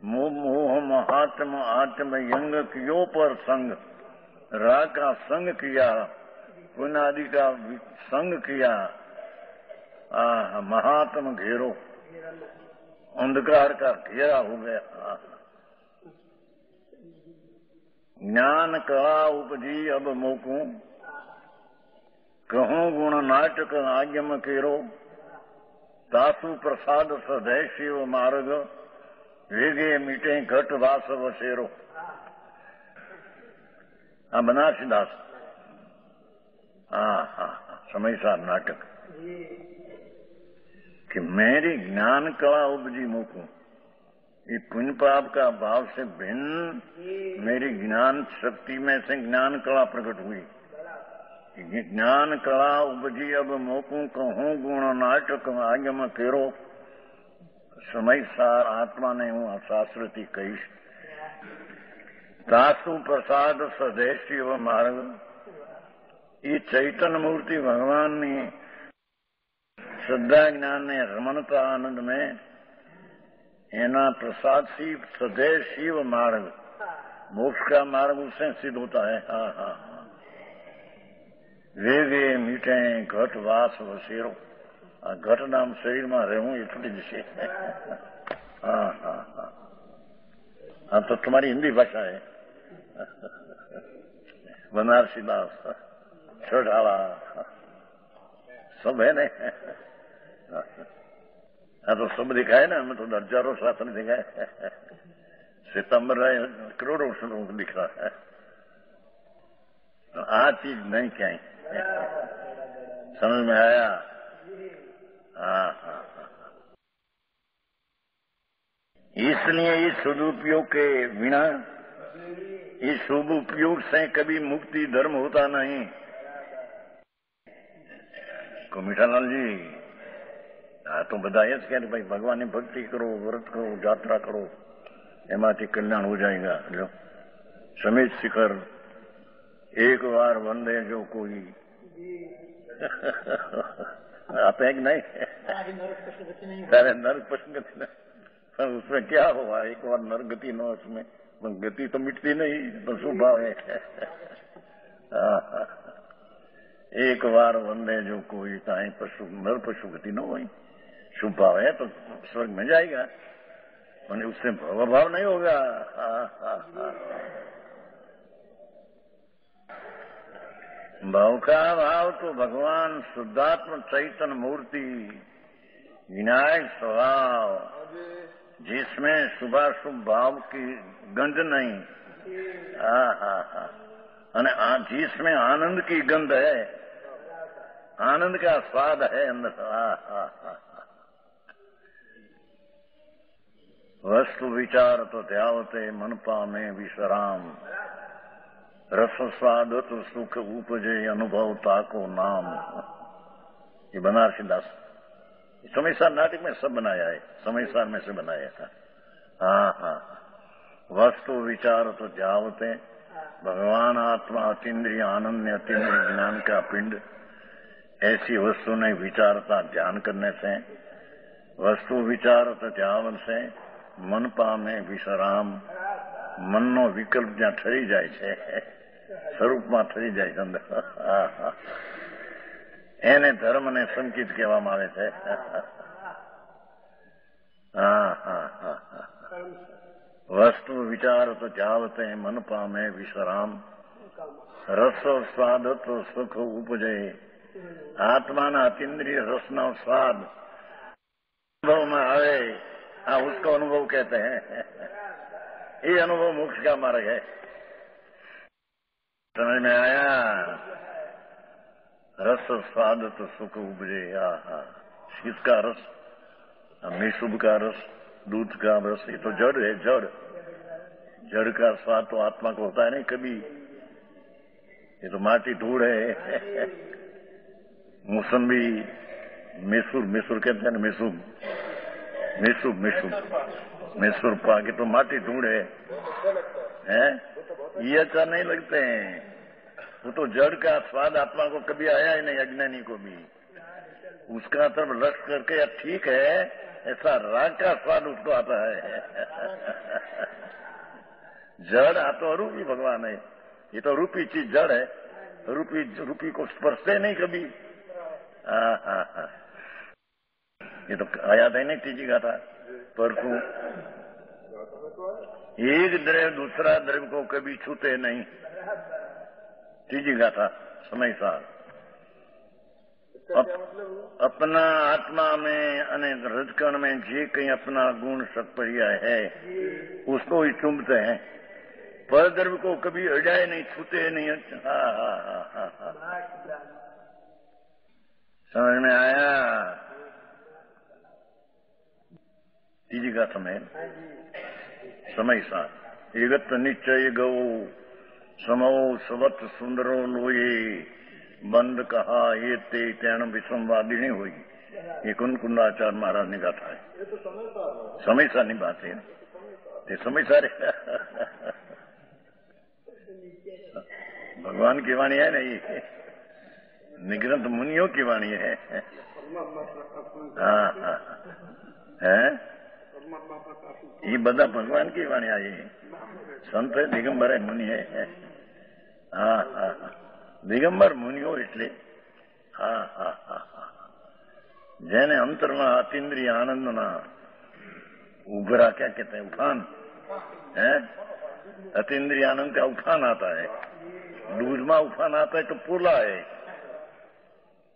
मोह महात्म आत्म यंग कियो पर संग, राग का संग किया, पुण्य आदि का संग किया, महात्म घेरो, अंधकार का घेरा हो गया। ज्ञान कला उपजी अब मोकू, कहूं गुण नाटक आज्ञम केरो, तासु प्रसाद सदै शिव मार्ग, वेगे मीटे घट वास वसेरो। बनारसीदास। समय सार नाटक कि मेरी ज्ञान कला उपजी मोकू, ये पुण्य पाप का भाव से भिन्न मेरी ज्ञान शक्ति में से ज्ञान कला प्रकट हुई। ज्ञान कला उपजी अब मोकू, कहूं गुण नाटक आगम केरो। समय सार आत्मा ने हूं शास्त्रती कही। तासु प्रसाद सदै शिव मार्ग, ये चैतन्य मूर्ति भगवान ने श्रद्धा ज्ञान ने रमणता आनंद में एना प्रसाद सी सदैव शिव मार्ग, मोक्ष का मार्ग उससे सिद्ध होता है। वेगे मीठे घट वास वसेरो। घट नाम शरीर में रहूं ये थोड़ी दिशे। हाँ तो तुम्हारी हिंदी भाषा है। बनारसीदास, छोटाला सब है ने। हाँ तो सब दिखाए ना, हमें तो हजारों शास्त्र दिखाए। सितंबर करोड़ों श्लोक दिख रहा है। तो आ चीज नहीं क्या समझ में आया? हाँ। इसलिए इस सदुपयोग के बिना, इस शुभ उपयोग से कभी मुक्ति धर्म होता नहीं। को मीठालाल जी तो बताया कि भाई भगवान ने भक्ति करो, व्रत करो, यात्रा करो, एमाथी कल्याण हो जाएगा। जो समेत शिखर एक बार वंदे जो कोई आता है कि नहीं? सारे नरक पशुगति नहीं, पर उसमें क्या हुआ? एक बार नरक गति न, उसमें गति तो मिटती नहीं, तो स्वभाव है। एक बार वंदे जो कोई ताई पशु नर पशुगति न हो, शुभ भाव है तो स्वर्ग में जाएगा, मैंने उससे भवभाव नहीं होगा। भाव का भाव तो भगवान शुद्धात्म चैतन्य मूर्ति, विनायक स्वभाव, जिसमें शुभाशुभ भाव की गंध नहीं, जिसमें आनंद की गंध है, आनंद का स्वाद है अंदर। वस्तु विचार तो ध्यावते मन पामे विश्राम, रस स्वाद तो सुख उपजे अनुभव ताको नाम। ये बनारसीदास समयसार नाटक में सब बनाया है, समयसार में से बनाया था। वस्तु विचार तो ध्यावते, भगवान आत्मा अतीन्द्रिय आनंद ने अतीन्द्रिय ज्ञान का पिंड, ऐसी वस्तु ने विचारता ध्यान करने से, वस्तु विचार तो ध्यान से मन पामे विश्राम, મનનો વિકલ્પ જ્યાં ઠરી જાય છે, સ્વરૂપમાં ઠરી જાય છે અંદર, એને ધર્મ ને સંકિત કહેવામાં આવે છે. વસ્તુ વિચાર તો જાવતે મન પામે વિશ્રામ, રસ સ્વાદ તો સુખ ઉપજે. આત્માના અતિન્દ્રિય રસનો સ્વાદ અનુભવમાં આવે, આ उसको अनुभव कहते हैं. ये अनुभव मोक्ष का मार्ग है. समझ में आया? रस स्वाद तो सुख उपजे. किसका रस? मेसुब का रस, दूध का रस. ये तो जड़ है. जड़ का स्वाद तो आत्मा को होता है नहीं. कभी ये तो माटी धूड़ है। मौसम्बी, मैसूर कहते हैं ना, मैसूर पाक, ये तो माटी धूड़ है। ये अच्छा नहीं लगते हैं। वो तो जड़ का स्वाद आत्मा को कभी आया ही नहीं, अज्ञानी को भी। उसका तरफ लक्ष्य करके या ठीक है, ऐसा राग का स्वाद उसको आता है। जड़ तो रूपी भगवान है, ये तो रूपी चीज जड़ है, रूपी को स्पर्शते नहीं कभी। ये तो आया था नहीं तीजी गाथा परसों, एक द्रव्य दूसरा द्रव्य को कभी छूते नहीं। तीजी गाथा समय सार अपना आत्मा में અને हृदकण में जे कहीं अपना गुण सत्पर्या है उसको ही चुंबते हैं, पर द्रव्य को कभी अड़ाए नहीं, छूते नहीं। समझ में आया? तीजी का समय साथ एगत निश्चय गौ समो सवत सुंदरो लोये बंद कहा ये ते तेण विषमवादिनी हुई। ये कुंकुंडाचार्य महाराज ने गाथा है। समय सार नहीं बात है, ये समय सार भगवान की वाणी है नहीं, निग्रंथ मुनियों की वाणी है। है ये बदा भगवान की वाणी आई है। संत है, दिगंबर है, मुनि है। दिगंबर मुनिओ એટલે જેને અંતરમાં અતિન્દ્રિય આનંદના उभरा, क्या कहते हैं, उफान है। अतीन्द्रिय आनंद का उफान आता है, दूध में उफान आता है तो पोला है।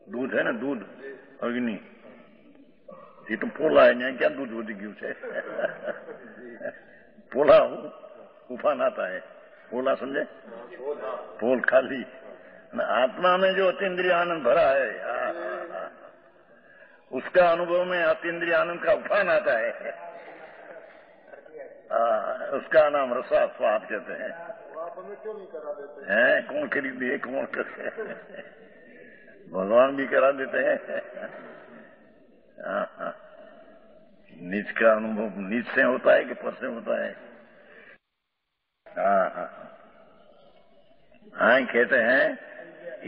दूध है ना, दूध अग्नि, ये तो पोला है। यहाँ क्या दूध वधी गયું છે? पोला उफान आता है। पोला समझे? पोल खाली। आत्मा में जो अतीन्द्रिय आनंद भरा है, उसका अनुभव में अतीन्द्रिय आनंद का उफान आता है। उसका नाम रसास्वाद कहते हैं। कौन खरीदे, कौन करे? भगवान भी करा देते हैं। नीच का अनुभव नीच से होता है कि पर से होता है? कहते हैं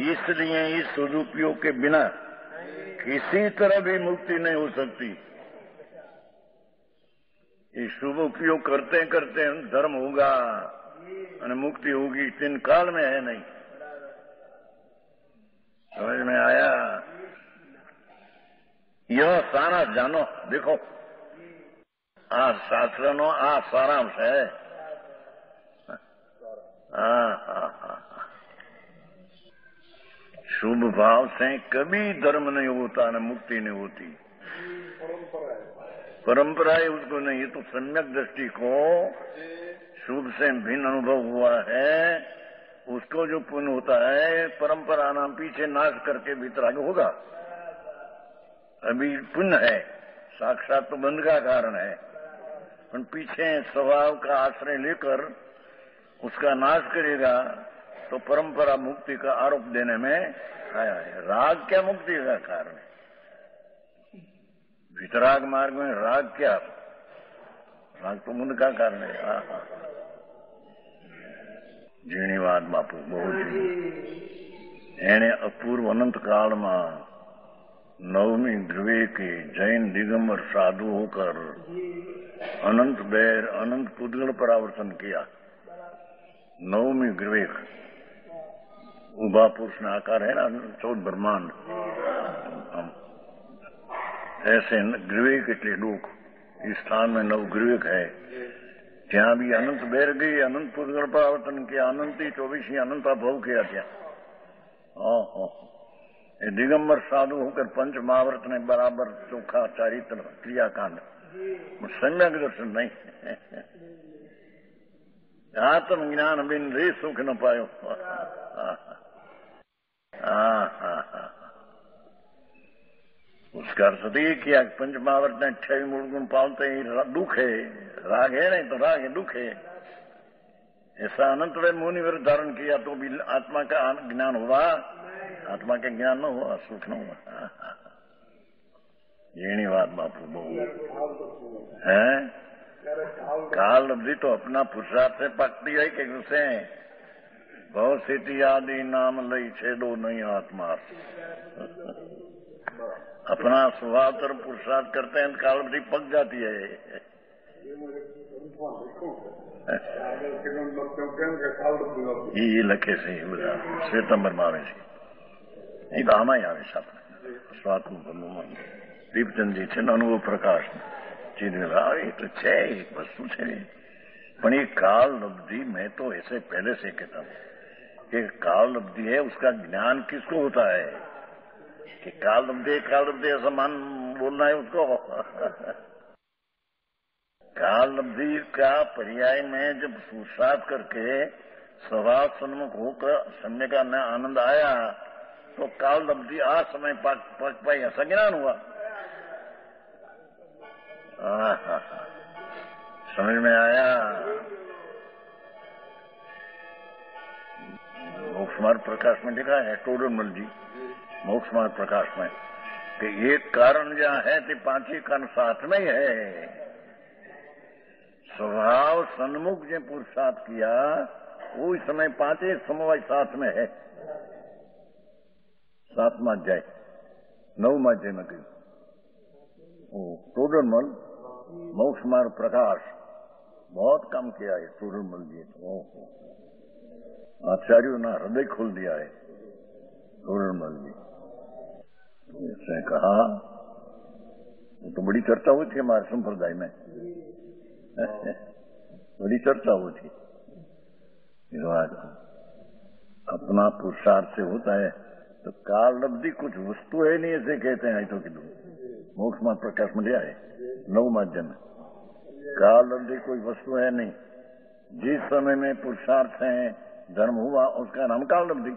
इसलिए इस सदुपयोग के बिना किसी तरह भी मुक्ति नहीं हो सकती। ये शुभ उपयोग करते करते धर्म होगा और मुक्ति होगी, तीन काल में है नहीं। समझ में आया? यह सारा जानो, देखो शास्त्र नो सारांश है। शुभ भाव से कभी धर्म नहीं होता, न मुक्ति नहीं होती। परंपरा है उसको नहीं, ये तो सम्यक दृष्टि को शुभ से भिन्न अनुभव हुआ है, उसको जो पुण्य होता है परंपरा नाम पीछे नाश करके वितराग होगा। अभी पुण्य है, साक्षात तो बंध का कारण है, पर पीछे स्वभाव का आश्रय लेकर उसका नाश करेगा तो परंपरा मुक्ति का आरोप देने में आया है। राग क्या मुक्ति का कारण है? वितराग मार्ग में राग क्या? राग तो मुंड का कारण है। जीणीवाद बापू बहुत एने अपूर्व अनंत काल में नवमी ध्रुवे के जैन दिगंबर साधु होकर अनंत बैर अनंत पुद्गल पर आवर्तन किया। नवमी ग्रीवेक उभा पुरुष ना आकार है ना, 14 ब्रह्मांड ऐसे ग्रीवेक એટલે लोक। इस स्थान में नव ग्रीवेक है, ત્યાં भी अनंत बैर गई, अनंत पुद्गल पर आवर्तन किया, अनंत ही 24 अनंता भव किया ત્યાં। ये दिगंबर साधु होकर पंच महाव्रत ने बराबर चोखा चारित्र क्रियाकांड, सम्यक दर्शन नहीं। आत्म ज्ञान बिन रे सुख न पायो। उसका अर्थ तो ये किया कि पंच महाव्रत ने 28 मूल गुण पालते ही दुख है, राग है नहीं तो राग है, दुख है। ऐसा अनंत वेद मुनि विरु धारण किया तो भी आत्मा का ज्ञान हुआ? आत्मा का ज्ञान न हुआ, सुख न हुआ। ये बात बापू बहु है। काल अवधि तो अपना पुरुषार्थ से पकती है कि उसे बहुत सीटी आदि नाम लई छेदो नहीं आत्मा। अपना स्वभाव तरफ पुरुषार्थ करते हैं तो काल अवधि पक जाती है। ये लखे से બધા શ્વેતાંબર માં આવે છે, એ તો આમાં આવે છે આપણે સ્વાત્મ બ્રહ્મમાં દીપચંદજી છે ને અનુભવ પ્રકાશ ચીજવેલા એ તો છે, એક વસ્તુ છે। પણ ये काल अवधि मैं तो ऐसे पहले से कहता हूँ कि काल अवधि है, उसका ज्ञान किसको होता है कि काल अवधि ऐसा मान बोलना है उसको। काल अवधि का पर्याय में जब पुरुषार्थ करके स्वभाव सन्मुख होकर समय का न आनंद आया तो काल अवधि आ समय पक पाई, ऐसा ज्ञान हुआ। समझ में आया? मोक्ष मार्ग प्रकाश में लिखा है टोडरमल जी, मोक्ष मार्ग प्रकाश में, कि एक कारण जहाँ है तो पांचों कारण साथ में ही है। स्वभाव सन्मुख जो पुरुषार्थ किया वो इस समय पांचों समवाय साथ में है। 7वां अध्याय 9वां अध्याय में कही टोडरमल मोक्ष मार्ग प्रकाश बहुत काम किया है टोडरमल जी। आचार्यों ने हृदय खोल दिया है टोडरमल जी। इसने कहा, वो तो बड़ी चर्चा हुई थी हमारे संप्रदाय में, बड़ी चर्चा हुई थी। अपना पुरुषार्थ से होता है तो काल अवधि कुछ वस्तु है नहीं, ऐसे कहते हैं। तो मोक्ष मार्ग प्रकाश में लिया है 9वां अध्याय में, काल अवधि कोई वस्तु है नहीं। जिस समय में पुरुषार्थ है धर्म हुआ उसका नाम काल अवधि।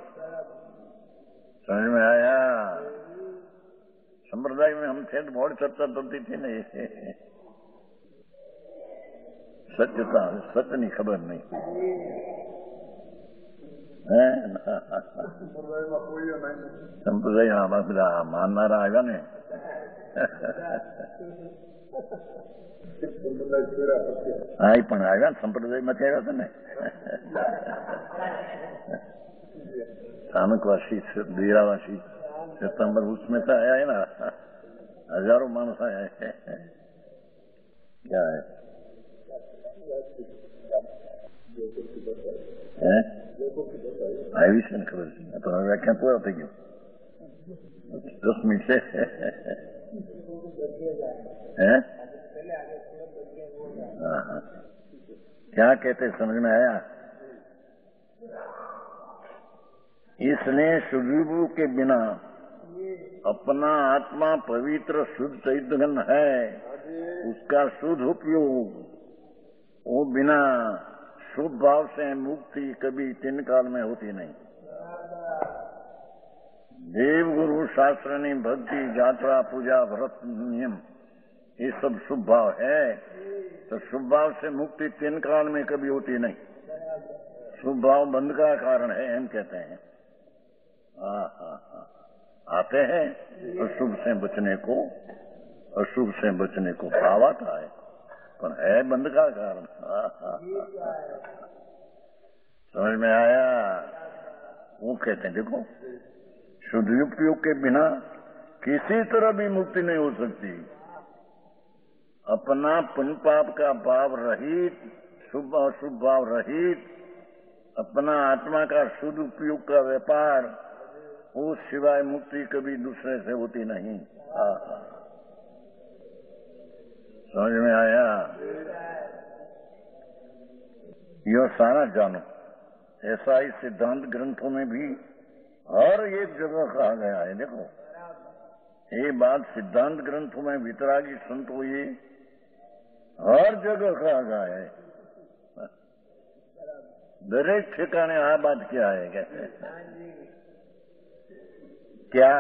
समझ में आया? संप्रदाय में हम थे तो बहुत चर्चा चलती थी नहीं, सत्यता सत्य नहीं खबर नहीं है। संप्रदाय आમાં બધા માનનારા આવ્યા ને હા એ પણ આવ્યા સંપ્રદાયમાંથી આવ્યા હતા ને स्थानकवासी डेरावासी सितंबर उसमें तो आया है ना, हजारों मानस आया है। क्या है આવી છે ને ખબર છે, તો હવે વ્યાખ્યાન પૂરા થઈ ગયું 10 મિનિટ છે। क्या कहते समझ में आया? इसलिए सुदीपु के बिना अपना आत्मा पवित्र शुद्ध चैतन्य है, उसका शुद्ध उपयोग वो बिना शुभ भाव से मुक्ति कभी 3 काल में होती नहीं। देव गुरु शास्त्रनी भक्ति यात्रा पूजा व्रत नियम ये सब शुभ भाव है, तो शुभ भाव से मुक्ति 3 काल में कभी होती नहीं। शुभ भाव बंध का कारण है, हम कहते हैं। आते हैं अशुभ से बचने को, अशुभ से बचने को भाव आता है, पर है बंध का कारण। समझ में आया? वो कहते हैं देखो शुद्ध उपयोग के बिना किसी तरह भी मुक्ति नहीं हो सकती। अपना पुण्य पाप का भाव रहित, शुभ अशुभ भाव रहित, अपना आत्मा का शुद्ध उपयोग का व्यापार, उस सिवाय मुक्ति कभी दूसरे से होती नहीं। समझ में आया? यह सारा जानो, ऐसा ही सिद्धांत ग्रंथों में भी हर एक जगह कहा गया है। देखो ये बात सिद्धांत ग्रंथों में वितरागी संत हुई हर जगह कहा गया है। दरेक ठिकाने आ बात क्या है? कहते क्या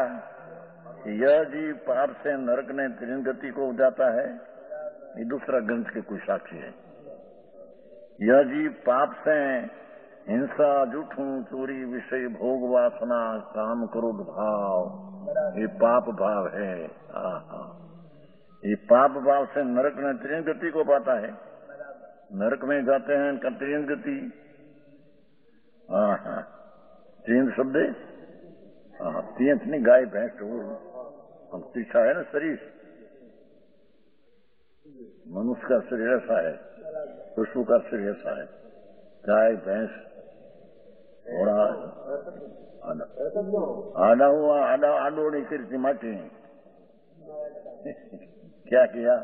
यह जीव पाप से नरक ने त्रिगति को जाता है, ये दूसरा ग्रंथ के कुछ साक्षी है। यह जीव पाप से हिंसा, झूठू, चोरी, विषय, भोग, वासना, काम, क्रोध भाव, ये पाप भाव है। ये पाप भाव से नरक में त्रियंत गति को पाता है। नरक में जाते हैं इनका त्रियंत गति। त्रियंत शब्द त्रियंत नहीं, गाय भैंस हम तीछा है ना शरीर। मनुष्य का शरीर ऐसा है, पशु का शरीर ऐसा है, गाय भैंस घोड़ा आधा हुआ आडोड़ी करती माटी। क्या किया?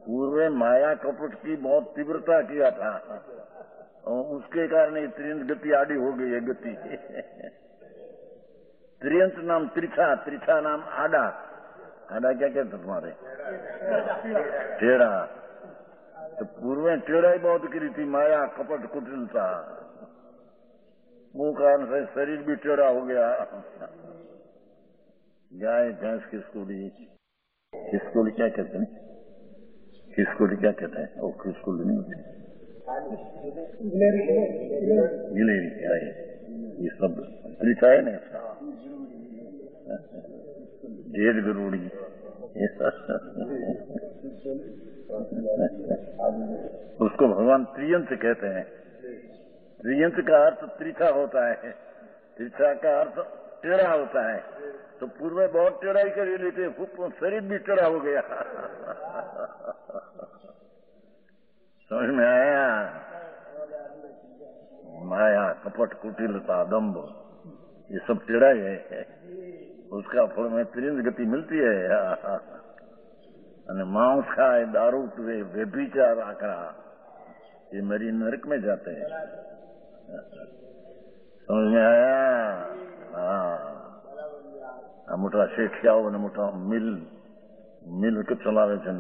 पूर्व माया कपट की बहुत तीव्रता किया था और उसके कारण त्रियंत गति आड़ी हो गई है गति। त्रियंत नाम त्रिछा, त्रिछा नाम आडा। आडा क्या कहते तुम्हारे? टेढ़ा। तो पूर्व में टेढ़ा ही बहुत करी थी, माया कपट कुटिलता, वो कारण से शरीर भी टेढ़ा हो गया। गाय भैंस खिसकोली, खिसकोली क्या कहते हैं? खिसकोली क्या कहते हैं? और खिसकोली नहीं होती, गिलेरी क्या है? ये सब त्रिछा है ना इसका। ढेर गरूड़ी उसको भगवान त्रियंत कहते हैं। त्रियंत का अर्थ त्रिछा होता है, त्रिछा का अर्थ टेढ़ा होता है। तो पूर्व में बहुत टेढ़ा ही कर लेते, शरीर भी टेढ़ा हो गया। समझ में आया? माया कपट कुटिलता दम्भ ये सब टेढ़ा ही है। उसका फल में त्रियंत गति मिलती है। અને માંસ ખાય, दारू पीवे, व्यभिचार आकड़ा, ये मरी नरक में जाते हैं। समझ में आया? हाँ, मोटा શેઠિયાઓ ને મોટા મિલ કે ચલાવે છે,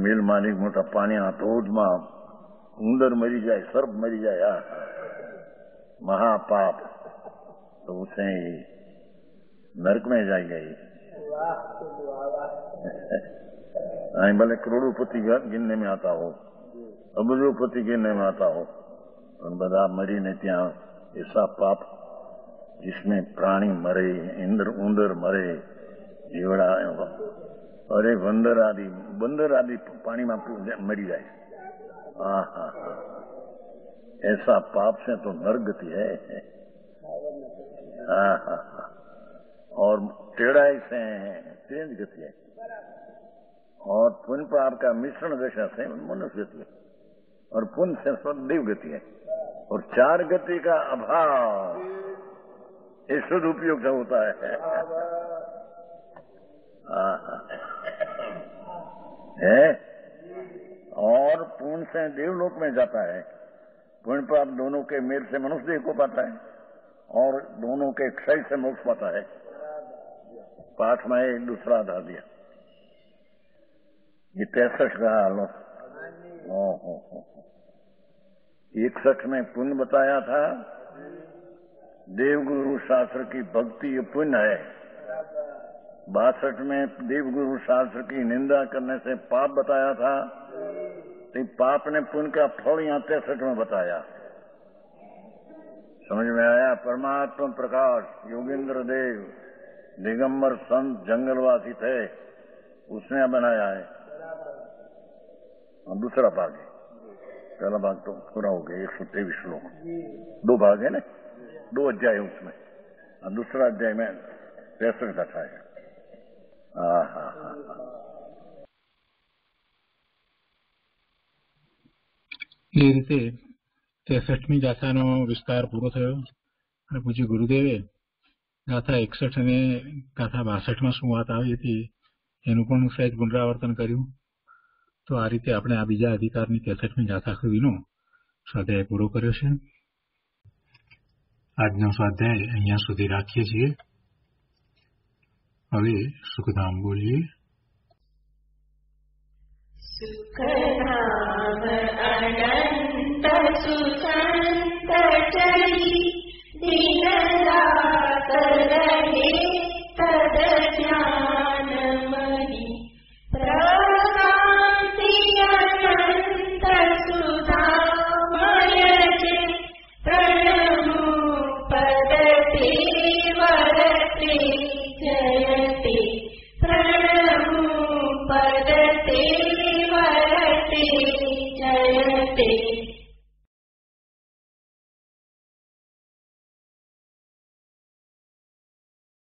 મિલ માલિક મોટા પાણીના ધોધમાં ઉંદર મરી જાય, સર્પ મરી જાય, महापाप, तो उसे नरक में जाएगा। भले करोड़ोपति गिनने में आता हो, अबजोपति गिनने में आता हो, और बदा मरी ने त्या ऐसा पाप जिसमें प्राणी मरे, इंद्र उंदर मरे, जीवड़ा अरे बंदर आदि पानी में मरी जाए। ऐसा पाप से तो नरक गति है। और टेढ़ाई से त्रियंत गति है। और पुण्य पाप का मिश्रण दशा से मनुष्य गति है, और पुण्य से देव गति है। और चार गति का अभाव ये शुद्ध उपयोग से होता है। और पुण्य से देवलोक में जाता है, पुण्य पाप दोनों के मेल से मनुष्य देह को पाता है, और दोनों के क्षय से मोक्ष पाता है। पाठ में एक दूसरा आधार दिया। ये 63 का लो। 61 में पुण्य बताया था, देवगुरु शास्त्र की भक्ति ये पुण्य है। 62 में देवगुरु शास्त्र की निंदा करने से पाप बताया था, तो पाप ने पुण्य का फल यहाँ 63 में बताया। समझ में आया? परमात्मा प्रकाश योगेंद्र देव दिगंबर संत जंगलवासी थे, उसने बनाया है। और दूसरा भाग है, पहला भाग तो पूरा हो गया, 123 श्लोक, 2 भाग है ना, 2 अध्याय उसमें, और दूसरा अध्याय में 63 कथा है। એ રીતે 63મી ગાથાનો વિસ્તાર પૂરો થયો અને પૂજ્ય ગુરુદેવે ગાથા 61 અને ગાથા 62માં શું વાત આવી હતી એનું પણ સહેજ પુનરાવર્તન કર્યું। તો આ રીતે આપણે આ બીજા અધિકારની 63મી ગાથા સુધીનો સ્વાધ્યાય પૂરો કર્યો છે। આજનો સ્વાધ્યાય અહીંયા સુધી રાખીએ છીએ। હવે સુખધામ બોલીએ। सुखधाम अनंत सुसंत चली